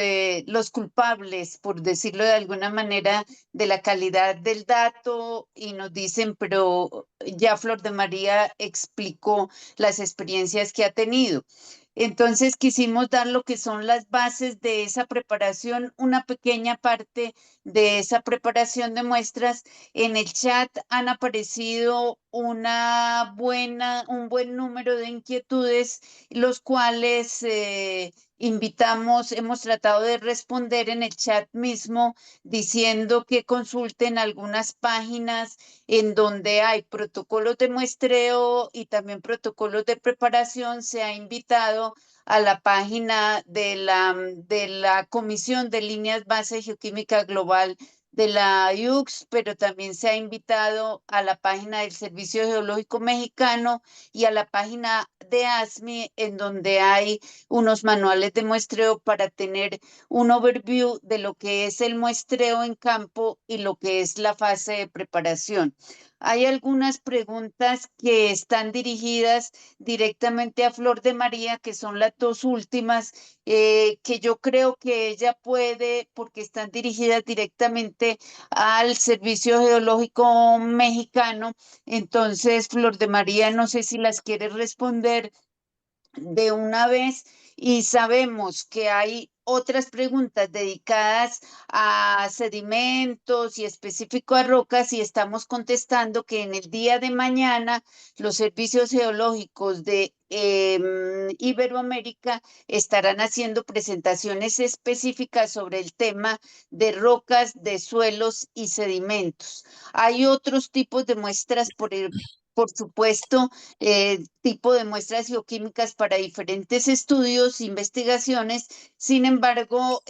Speaker 7: los culpables, por decirlo de alguna manera, de la calidad del dato y nos dicen, pero ya Flor de María explicó las experiencias que ha tenido. Entonces quisimos dar lo que son las bases de esa preparación, una pequeña parte de esa preparación de muestras. En el chat han aparecido un buen número de inquietudes, los cuales hemos tratado de responder en el chat mismo, diciendo que consulten algunas páginas en donde hay protocolos de muestreo y también protocolos de preparación. Se ha invitado a la página de la Comisión de Líneas Base Geoquímica Global de la IUCS, pero también se ha invitado a la página del Servicio Geológico Mexicano y a la página de ASME, en donde hay unos manuales de muestreo para tener un overview de lo que es el muestreo en campo y lo que es la fase de preparación. Hay algunas preguntas que están dirigidas directamente a Flor de María, que son las dos últimas, que yo creo que ella puede, porque están dirigidas directamente al Servicio Geológico Mexicano. Entonces, Flor de María, no sé si las quiere responder de una vez, y sabemos que hay otras preguntas dedicadas a sedimentos y específico a rocas, y estamos contestando que en el día de mañana los servicios geológicos de Iberoamérica estarán haciendo presentaciones específicas sobre el tema de rocas, de suelos y sedimentos. Hay otros tipos de muestras, por supuesto, tipo de muestras geoquímicas para diferentes estudios, investigaciones. Sin embargo,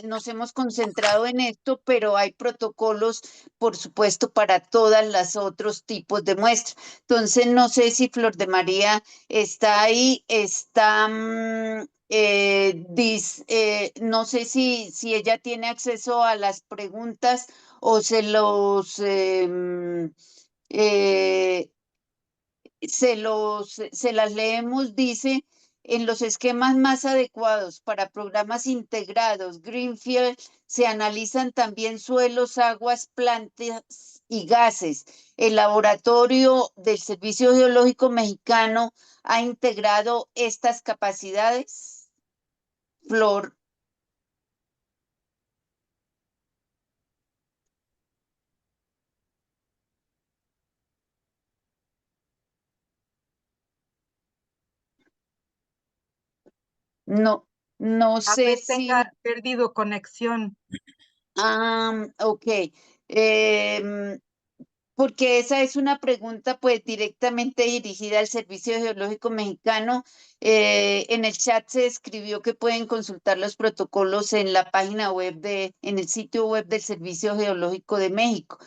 Speaker 7: nos hemos concentrado en esto, pero hay protocolos, por supuesto, para todas las otros tipos de muestras. Entonces, no sé si Flor de María está ahí, no sé si ella tiene acceso a las preguntas o eh, se las leemos. Dice: en los esquemas más adecuados para programas integrados Greenfield se analizan también suelos, aguas, plantas y gases. El laboratorio del Servicio Geológico Mexicano ha integrado estas capacidades. Flor. No, No
Speaker 3: Tal
Speaker 7: sé
Speaker 3: vez
Speaker 7: si...
Speaker 3: tenga perdido conexión.
Speaker 7: Ok. Porque esa es una pregunta pues directamente dirigida al Servicio Geológico Mexicano. En el chat se escribió que pueden consultar los protocolos en la página web en el sitio web del Servicio Geológico de México.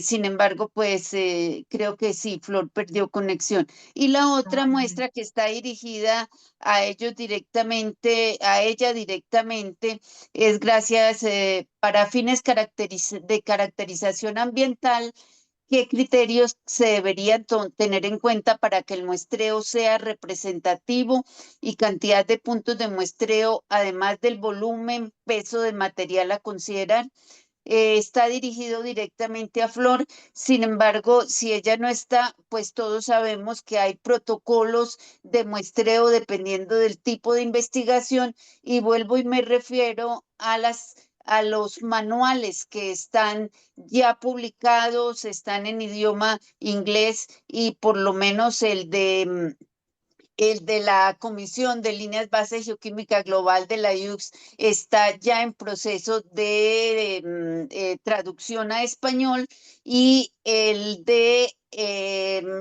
Speaker 7: Sin embargo, pues creo que sí, Flor perdió conexión. Y la otra muestra que está dirigida a ellos directamente, a ella directamente, es gracias para fines de caracterización ambiental. ¿Qué criterios se deberían tener en cuenta para que el muestreo sea representativo y cantidad de puntos de muestreo, además del volumen, peso de material a considerar? Está dirigido directamente a Flor. Sin embargo, si ella no está, pues todos sabemos que hay protocolos de muestreo dependiendo del tipo de investigación, y vuelvo y me refiero a los manuales que están ya publicados, están en idioma inglés, y por lo menos el de la Comisión de Líneas Base Geoquímica Global de la IUCS está ya en proceso de traducción a español, y el de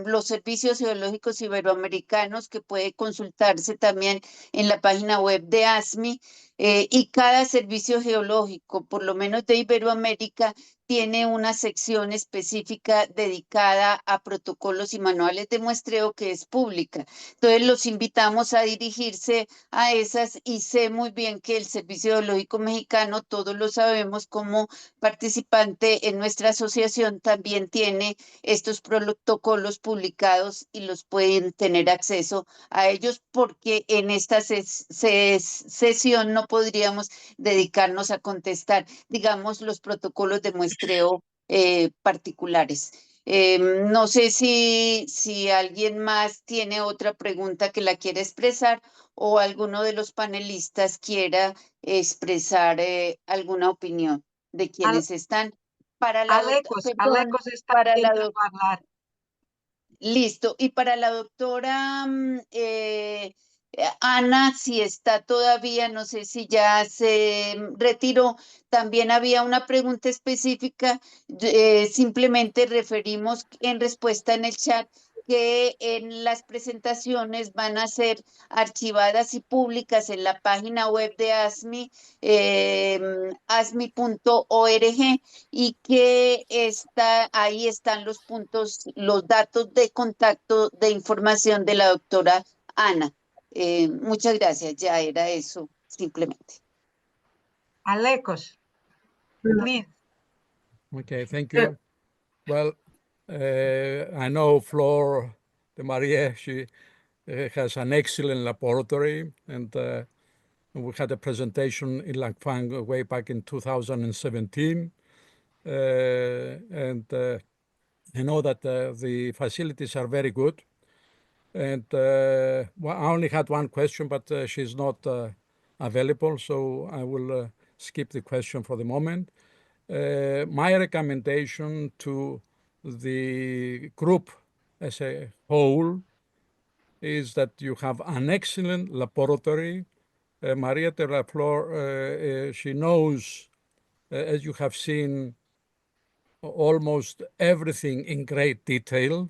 Speaker 7: los servicios geológicos iberoamericanos, que puede consultarse también en la página web de ASMI, y cada servicio geológico, por lo menos de Iberoamérica, tiene una sección específica dedicada a protocolos y manuales de muestreo que es pública. Entonces los invitamos a dirigirse a esas, y sé muy bien que el Servicio Geológico Mexicano, todos lo sabemos, como participante en nuestra asociación, también tiene estos protocolos publicados y los pueden tener acceso a ellos, porque en esta sesión no podríamos dedicarnos a contestar, digamos, los protocolos de muestreo particulares. No sé si alguien más tiene otra pregunta que la quiera expresar, o alguno de los panelistas quiera expresar alguna opinión de quienes están. Para la
Speaker 3: Alecos está
Speaker 7: para la
Speaker 3: intentando hablar.
Speaker 7: Listo. Y para la doctora Ana, si está todavía, no sé si ya se retiró, también había una pregunta específica. Simplemente referimos en respuesta en el chat que en las presentaciones van a ser archivadas y públicas en la página web de ASMI, asmi.org, y que ahí están los puntos, los datos de contacto de información de la doctora Ana. Muchas gracias, ya era eso, simplemente.
Speaker 3: Alecos, please.
Speaker 6: Okay, thank you. Well, I know Flor de Maria, she has an excellent laboratory, and we had a presentation in Langfang way back in 2017. And I know that the facilities are very good. And well, I only had one question, but she's not available, so I will skip the question for the moment. My recommendation to the group as a whole is that you have an excellent laboratory. Maria de la Flor, she knows, as you have seen, almost everything in great detail.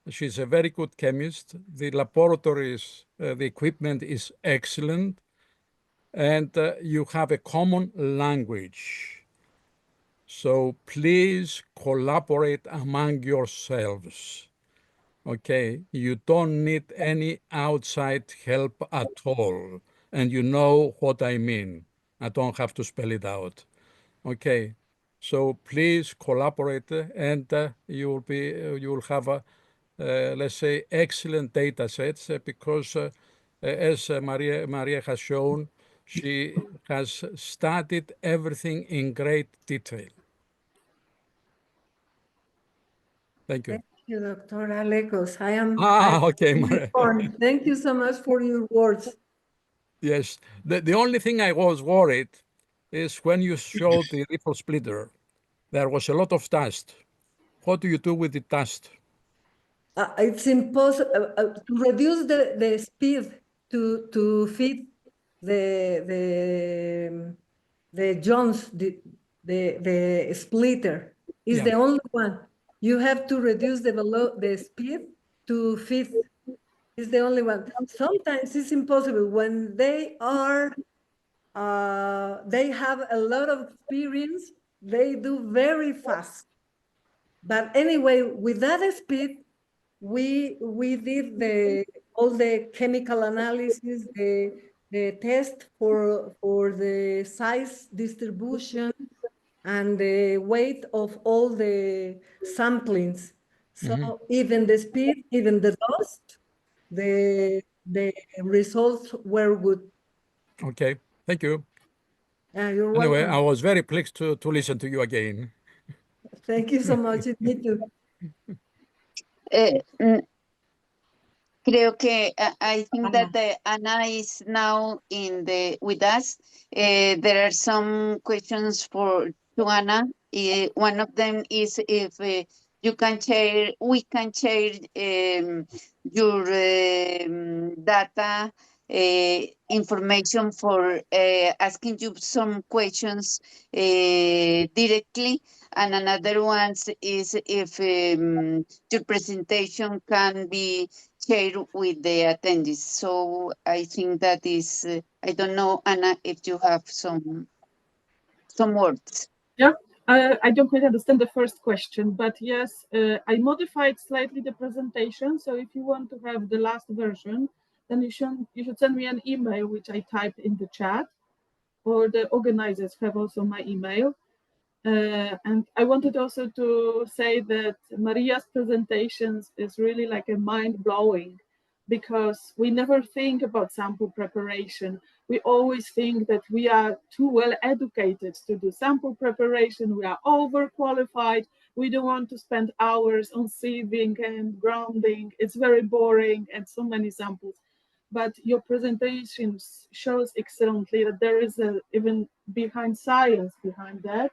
Speaker 6: She's a very good chemist. The laboratory the equipment is excellent, and you have a common language. So please collaborate among yourselves. Okay, you don't need any outside help at all. And you know what I mean. I don't have to spell it out. Okay, so please collaborate, and you will have let's say excellent data sets, because as Maria has shown, she has studied everything in great detail. Thank you.
Speaker 8: Thank you, Dr. Alecos. I am
Speaker 6: Okay,
Speaker 8: really
Speaker 6: Maria.
Speaker 8: fond. Thank you so much for your words.
Speaker 6: Yes, the only thing I was worried is when you showed the ripple splitter, there was a lot of dust. What do you do with the dust?
Speaker 8: It's impossible to reduce the speed to feed the Jones, the splitter is
Speaker 6: Yeah.
Speaker 8: the only one. You have to reduce the speed to fifth. Is the only one. Sometimes it's impossible when they are. They have a lot of experience. They do very fast. But anyway, with that speed, we did all the chemical analysis, the test for the size distribution and the weight of all the samplings. So even the speed, even the dust, the results were good.
Speaker 6: Okay, thank you.
Speaker 8: You're
Speaker 6: Anyway,
Speaker 8: welcome.
Speaker 6: I was very pleased to listen to you again.
Speaker 8: Thank you so much. Me too.
Speaker 7: Creo que I think
Speaker 3: Ana.
Speaker 7: that Anna is now with us. There are some questions to Anna. One of them is if we can share your data information for asking you some questions directly. And another one is if your presentation can be shared with the attendees. So I think that is, I don't know, Anna, if you have some words.
Speaker 10: Yeah, I don't really understand the first question, but yes, I modified slightly the presentation. So if you want to have the last version, then you should send me an email, which I typed in the chat, or the organizers have also my email. And I wanted also to say that Maria's presentations is really like a mind-blowing, because we never think about sample preparation. We always think that we are too well educated to do sample preparation. We are overqualified. We don't want to spend hours on sieving and grounding. It's very boring and so many samples. But your presentation shows excellently that there is even behind science behind that.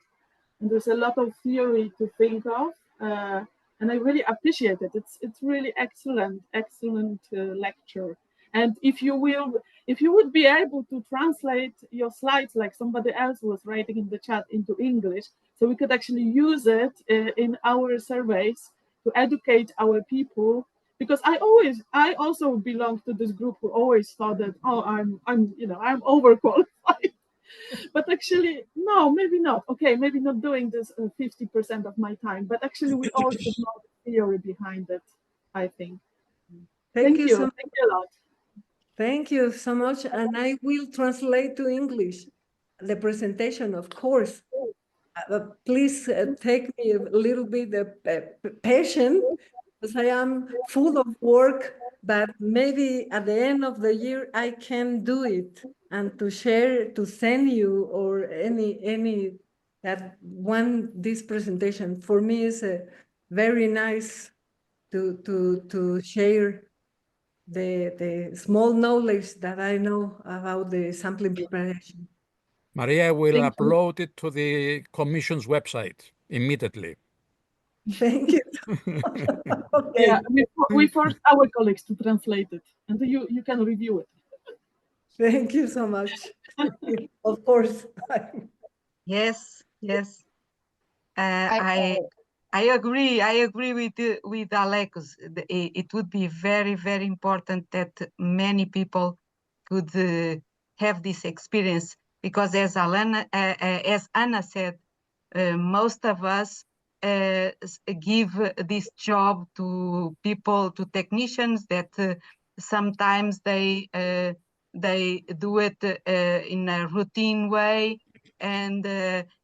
Speaker 10: And there's a lot of theory to think of, and I really appreciate it. It's really excellent lecture. And if you would be able to translate your slides like somebody else was writing in the chat into English, so we could actually use it in our surveys to educate our people. Because I also belong to this group who always thought that, oh, I'm overqualified. But actually, no, maybe not. Okay, maybe not doing this 50% of my time, but actually we all should know the theory behind it, I think.
Speaker 8: Thank you so much.
Speaker 10: Thank you a lot.
Speaker 8: Thank you so much. And I will translate to English the presentation, of course. Please take me a little bit patient, because I am full of work, but maybe at the end of the year I can do it and to share, to send you or any that one this presentation for me is very nice to share the small knowledge that I know about the sampling preparation.
Speaker 6: Maria will
Speaker 10: Thank you.
Speaker 6: upload it to the Commission's website immediately.
Speaker 8: Thank you. Okay.
Speaker 10: Yeah, we forced our colleagues to translate it, and you can review it.
Speaker 8: Thank you so much. Of course.
Speaker 3: Yes, yes. I agree. I agree with Alex. It would be very, very important that many people could have this experience, because as Anna said, most of us give this job to people, to technicians that sometimes they do it in a routine way, and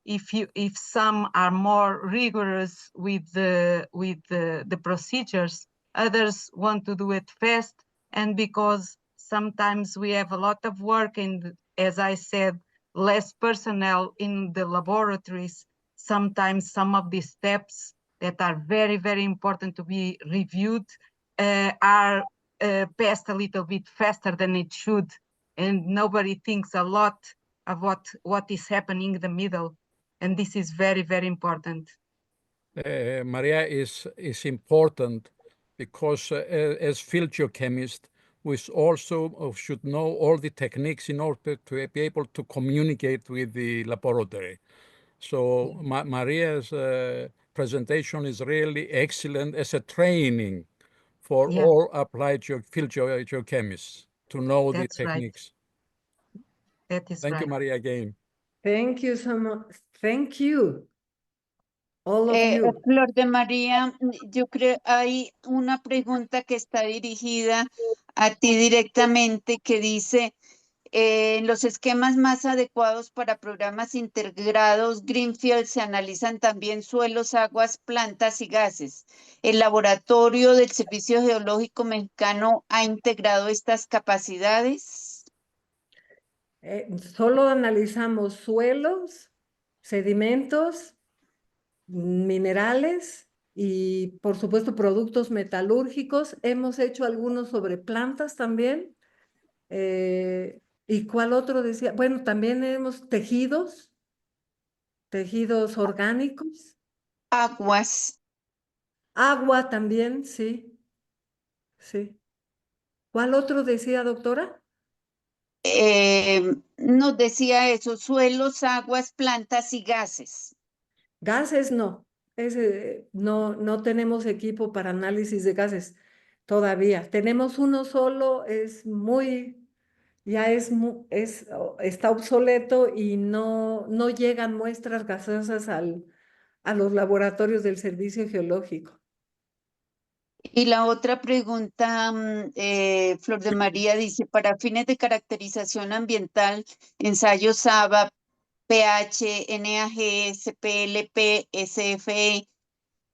Speaker 3: if some are more rigorous with the procedures, others want to do it fast, and because sometimes we have a lot of work and, as I said, less personnel in the laboratories, sometimes some of these steps that are very, very important to be reviewed are passed a little bit faster than it should, and nobody thinks a lot of what is happening in the middle, and this is very, very important.
Speaker 6: Maria is important because as field geochemists, we also should know all the techniques in order to be able to communicate with the laboratory. So Maria's presentation is really excellent as a training for
Speaker 3: Yeah.
Speaker 6: all applied field geochemists to know the
Speaker 3: That's right.
Speaker 6: techniques.
Speaker 3: That is
Speaker 6: Thank you,
Speaker 3: right.
Speaker 6: Maria, again.
Speaker 8: Thank you so much. Thank you, all of you.
Speaker 7: Flor de María, yo creo hay una pregunta que está dirigida a ti directamente que dice, en los esquemas más adecuados para programas integrados Greenfield se analizan también suelos, aguas, plantas y gases. ¿El laboratorio del Servicio Geológico Mexicano ha integrado estas capacidades?
Speaker 8: Solo analizamos suelos, sedimentos, minerales y, por supuesto, productos metalúrgicos. Hemos hecho algunos sobre plantas también. ¿Y cuál otro decía? Bueno, también hemos tejidos orgánicos.
Speaker 7: Aguas.
Speaker 8: Agua también, sí. Sí. ¿Cuál otro decía, doctora?
Speaker 7: Nos decía eso, suelos, aguas, plantas y gases.
Speaker 8: Gases no. No tenemos equipo para análisis de gases todavía. Tenemos uno solo, está obsoleto y no llegan muestras gasosas a los laboratorios del Servicio Geológico.
Speaker 7: Y la otra pregunta, Flor de María dice, para fines de caracterización ambiental, ensayos SABA, pH, NAG, SPLP, SFE,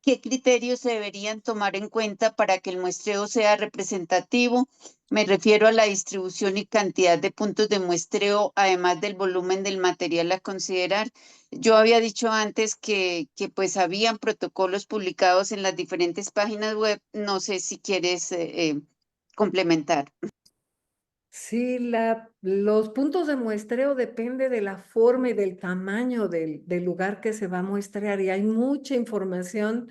Speaker 7: ¿qué criterios se deberían tomar en cuenta para que el muestreo sea representativo? Me refiero a la distribución y cantidad de puntos de muestreo, además del volumen del material a considerar. Yo había dicho antes que pues habían protocolos publicados en las diferentes páginas web. No sé si quieres complementar.
Speaker 8: Sí, los puntos de muestreo depende de la forma y del tamaño del lugar que se va a muestrear y hay mucha información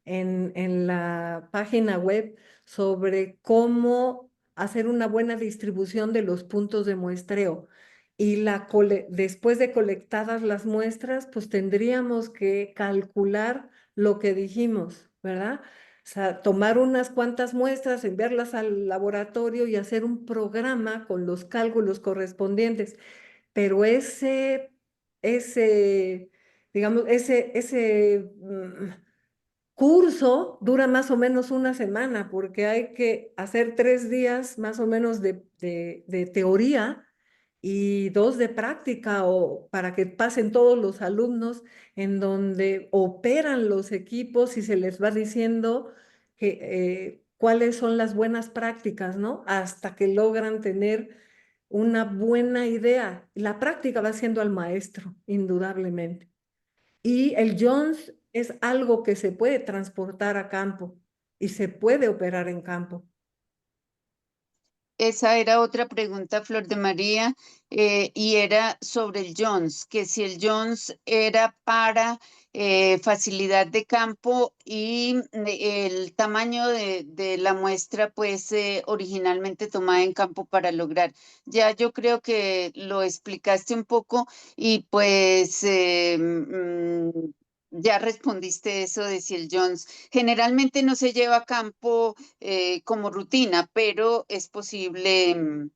Speaker 8: en la página web sobre cómo hacer una buena distribución de los puntos de muestreo. Y después de colectadas las muestras, pues tendríamos que calcular lo que dijimos, ¿verdad? O sea, tomar unas cuantas muestras, enviarlas al laboratorio y hacer un programa con los cálculos correspondientes. Pero digamos, ese curso dura más o menos una semana porque hay que hacer 3 días más o menos de teoría y 2 de práctica o para que pasen todos los alumnos en donde operan los equipos y se les va diciendo cuáles son las buenas prácticas, ¿no? Hasta que logran tener una buena idea. La práctica va siendo al maestro, indudablemente. Y el Jones es algo que se puede transportar a campo y se puede operar en campo.
Speaker 7: Esa era otra pregunta, Flor de María, y era sobre el Jones, que si el Jones era para facilidad de campo y el tamaño de la muestra, pues originalmente tomada en campo para lograr. Ya yo creo que lo explicaste un poco y pues ya respondiste eso de si el Jones generalmente no se lleva a campo como rutina, pero es posible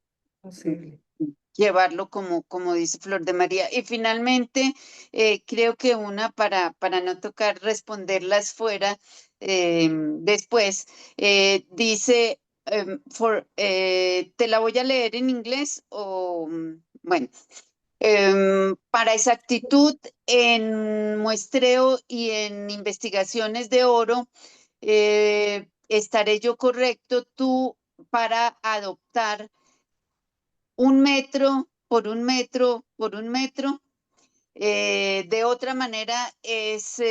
Speaker 7: llevarlo como dice Flor de María. Y finalmente, creo que una para no tocar responderlas fuera después, dice, te la voy a leer en inglés o, bueno. Para exactitud en muestreo y en investigaciones de oro, ¿estaré yo correcto tú para adoptar 1 metro por 1 metro por 1 metro? De otra manera es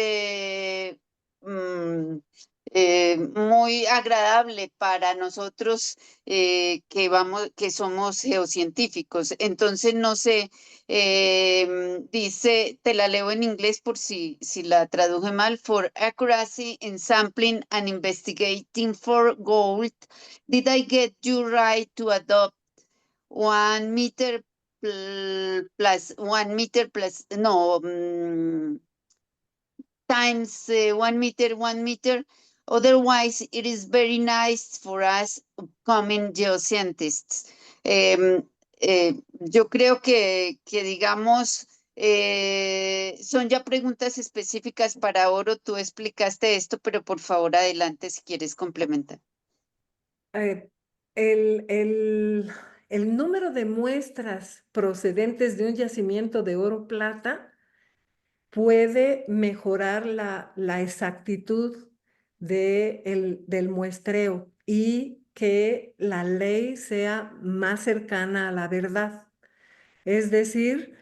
Speaker 7: muy agradable para nosotros que somos geocientíficos. Entonces, no sé, dice, te la leo en inglés por si la traduje mal: for accuracy in sampling and investigating for gold, did I get you right to adopt 1 meter plus 1 meter plus, no, times 1 meter, 1 meter. Otherwise, it is very nice for us upcoming geoscientists. Yo creo que digamos, son ya preguntas específicas para oro. Tú explicaste esto, pero por favor adelante si quieres complementar.
Speaker 8: El número de muestras procedentes de un yacimiento de oro plata puede mejorar la exactitud del muestreo y que la ley sea más cercana a la verdad. Es decir,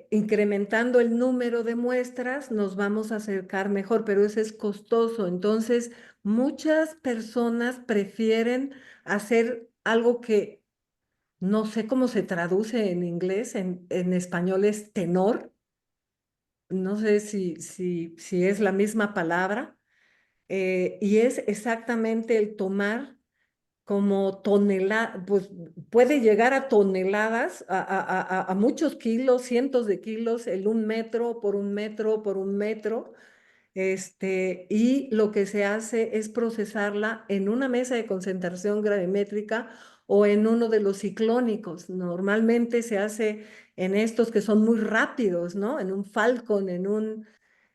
Speaker 8: incrementando el número de muestras nos vamos a acercar mejor, pero eso es costoso. Entonces, muchas personas prefieren hacer algo que no sé cómo se traduce en inglés, en español es tenor. No sé si es la misma palabra, y es exactamente el tomar como toneladas, pues puede llegar a toneladas, a muchos kilos, cientos de kilos, el 1 metro por 1 metro por 1 metro, y lo que se hace es procesarla en una mesa de concentración gravimétrica o en uno de los ciclónicos. Normalmente se hace en estos que son muy rápidos, ¿no? En un Falcon, en un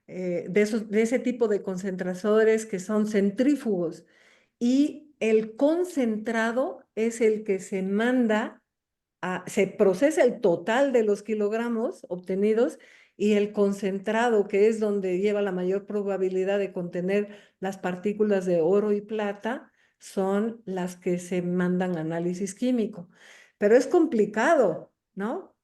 Speaker 8: de ese tipo de concentradores que son centrífugos. Y el concentrado es el que se manda, se procesa el total de los kilogramos obtenidos, y el concentrado, que es donde lleva la mayor probabilidad de contener las partículas de oro y plata, son las que se mandan a análisis químico. Pero es complicado, ¿no?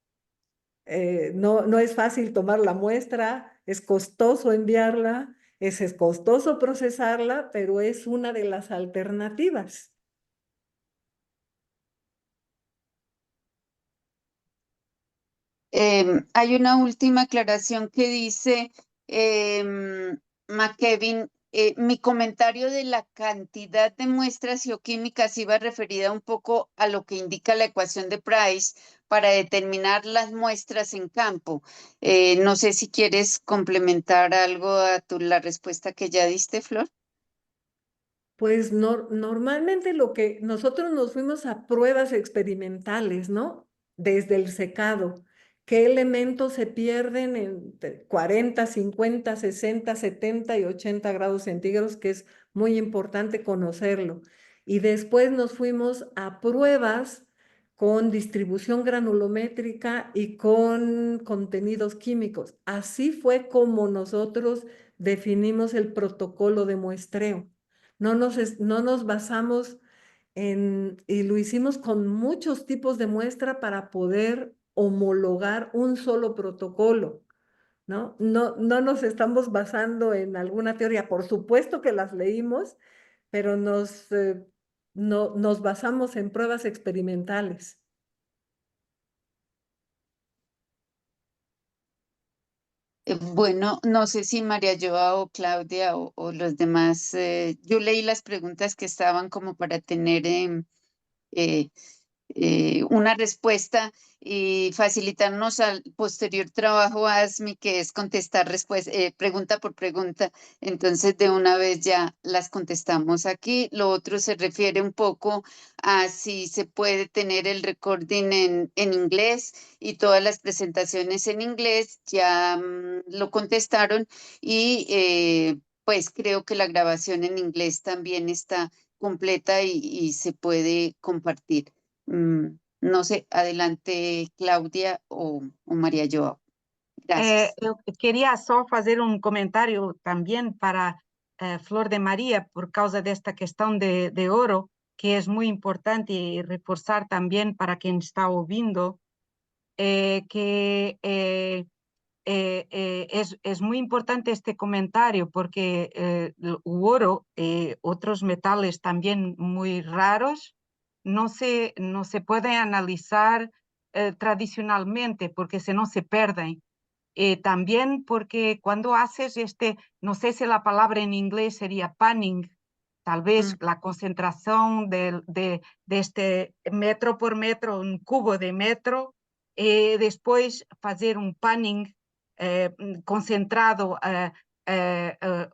Speaker 8: No es fácil tomar la muestra, es costoso enviarla, es costoso procesarla, pero es una de las alternativas.
Speaker 7: Hay una última aclaración que dice, McKevin, mi comentario de la cantidad de muestras geoquímicas iba referida un poco a lo que indica la ecuación de Price para determinar las muestras en campo. No sé si quieres complementar algo a la respuesta que ya diste, Flor.
Speaker 8: Pues normalmente lo que nosotros nos fuimos a pruebas experimentales, ¿no? Desde el secado. ¿Qué elementos se pierden en 40, 50, 60, 70 y 80 grados centígrados? Que es muy importante conocerlo. Y después nos fuimos a pruebas con distribución granulométrica y con contenidos químicos. Así fue como nosotros definimos el protocolo de muestreo. No nos basamos y lo hicimos con muchos tipos de muestra para poder homologar un solo protocolo, ¿no? No nos estamos basando en alguna teoría. Por supuesto que las leímos, pero nos basamos en pruebas experimentales.
Speaker 7: Bueno, no sé si María Joa o Claudia o los demás, yo leí las preguntas que estaban como para tener una respuesta y facilitarnos al posterior trabajo ASMI, que es contestar pregunta por pregunta. Entonces, de una vez ya las contestamos aquí. Lo otro se refiere un poco a si se puede tener el recording en inglés y todas las presentaciones en inglés. Ya lo contestaron y pues creo que la grabación en inglés también está completa y se puede compartir. No sé, adelante Claudia o María Joao. Gracias.
Speaker 3: Eu queria só fazer um comentário também para Flor de Maria, por causa desta questão de ouro, que é muito importante, e reforçar também para quem está ouvindo, que es muy importante este comentario porque el oro y otros metales también muy raros no se pueden analizar tradicionalmente porque si no se pierden. También porque cuando haces no sé si la palabra en inglés sería panning, tal vez la concentración de este metro por metro, un cubo de metro, después hacer un panning concentrado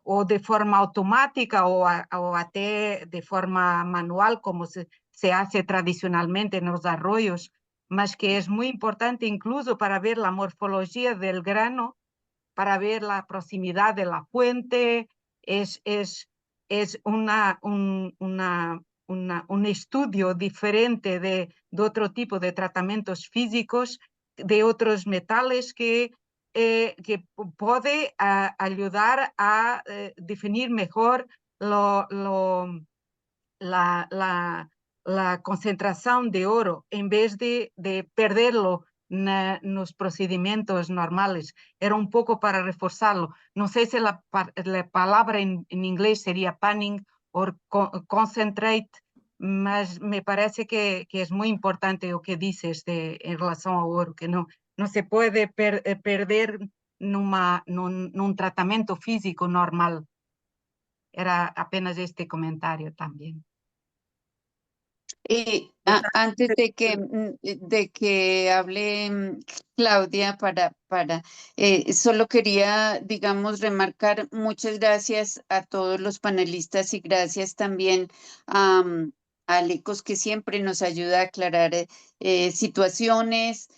Speaker 3: o de forma automática o hasta de forma manual, como se hace tradicionalmente en los arroyos, mas que es muy importante incluso para ver la morfología del grano, para ver la proximidad de la fuente, es un estudio diferente de otro tipo de tratamientos físicos, de otros metales que puede ayudar a definir mejor la concentración de oro en vez de perderlo en los procedimientos normales. Era un poco para reforzarlo. No sé si la palabra en inglés sería panning o concentrate, mas me parece que es muy importante lo que dices en relación al oro, que no se puede perder en un tratamiento físico normal. Era apenas este comentario también.
Speaker 7: Antes de que hable Claudia, solo quería, digamos, remarcar muchas gracias a todos los panelistas y gracias también a Alecos, que siempre nos ayuda a aclarar situaciones,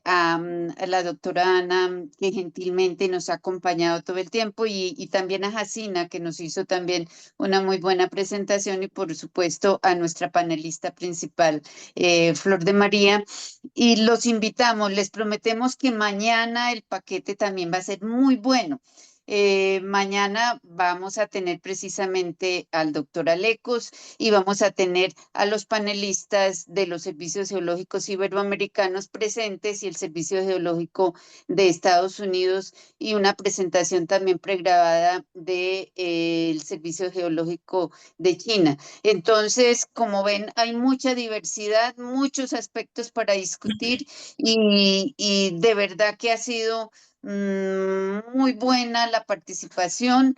Speaker 7: a la doctora Ana, que gentilmente nos ha acompañado todo el tiempo, y también a Jacina, que nos hizo también una muy buena presentación, y por supuesto a nuestra panelista principal, Flor de María. Y los invitamos, les prometemos que mañana el paquete también va a ser muy bueno. Mañana vamos a tener precisamente al doctor Alecos y vamos a tener a los panelistas de los servicios geológicos iberoamericanos presentes y el Servicio Geológico de Estados Unidos, y una presentación también pregrabada del Servicio Geológico de China. Entonces, como ven, hay mucha diversidad, muchos aspectos para discutir, y de verdad que ha sido muy buena la participación.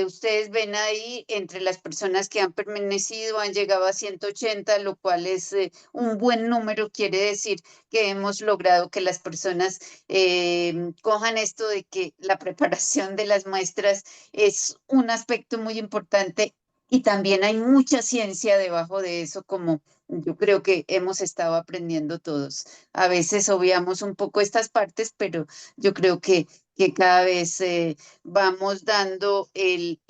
Speaker 7: Ustedes ven ahí, entre las personas que han permanecido, han llegado a 180, lo cual es un buen número. Quiere decir que hemos logrado que las personas cojan esto de que la preparación de las muestras es un aspecto muy importante, y también hay mucha ciencia debajo de eso, como yo creo que hemos estado aprendiendo todos. A veces obviamos un poco estas partes, pero yo creo que cada vez vamos dando el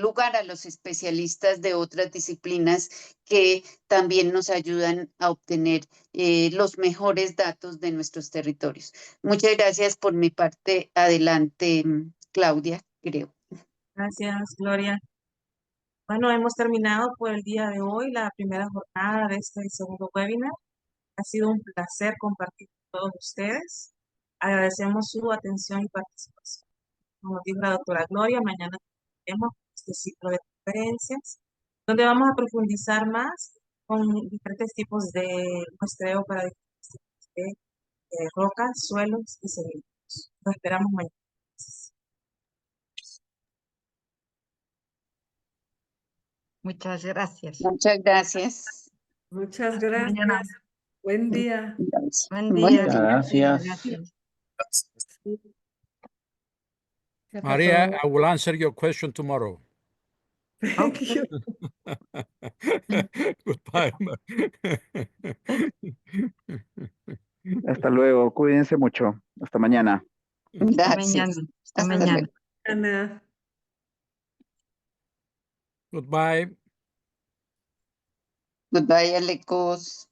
Speaker 7: lugar a los especialistas de otras disciplinas que también nos ayudan a obtener los mejores datos de nuestros territorios. Muchas gracias por mi parte. Adelante, Claudia, creo.
Speaker 1: Gracias, Gloria. Bueno, hemos terminado por el día de hoy la primera jornada de este segundo webinar. Ha sido un placer compartir con todos ustedes. Agradecemos su atención y participación. Como dijo la doctora Gloria, mañana tenemos este ciclo de conferencias donde vamos a profundizar más con diferentes tipos de muestreo para diferentes tipos de rocas, suelos y sedimentos. Nos esperamos mañana.
Speaker 3: Muchas gracias.
Speaker 7: Muchas gracias.
Speaker 8: Muchas
Speaker 2: Hasta
Speaker 8: gracias.
Speaker 2: mañana.
Speaker 8: Buen día.
Speaker 3: Buen
Speaker 7: Buen
Speaker 3: día.
Speaker 7: día.
Speaker 11: Gracias.
Speaker 3: Gracias.
Speaker 8: ¿Qué
Speaker 6: Maria,
Speaker 8: pasó?
Speaker 6: I will answer your question tomorrow.
Speaker 8: Thank you.
Speaker 6: Goodbye.
Speaker 11: Hasta luego. Cuídense mucho. Hasta mañana.
Speaker 3: Hasta mañana.
Speaker 7: Gracias.
Speaker 3: Hasta
Speaker 7: Hasta
Speaker 3: mañana.
Speaker 7: luego.
Speaker 8: Ana.
Speaker 6: Goodbye.
Speaker 7: Goodbye, Alecos.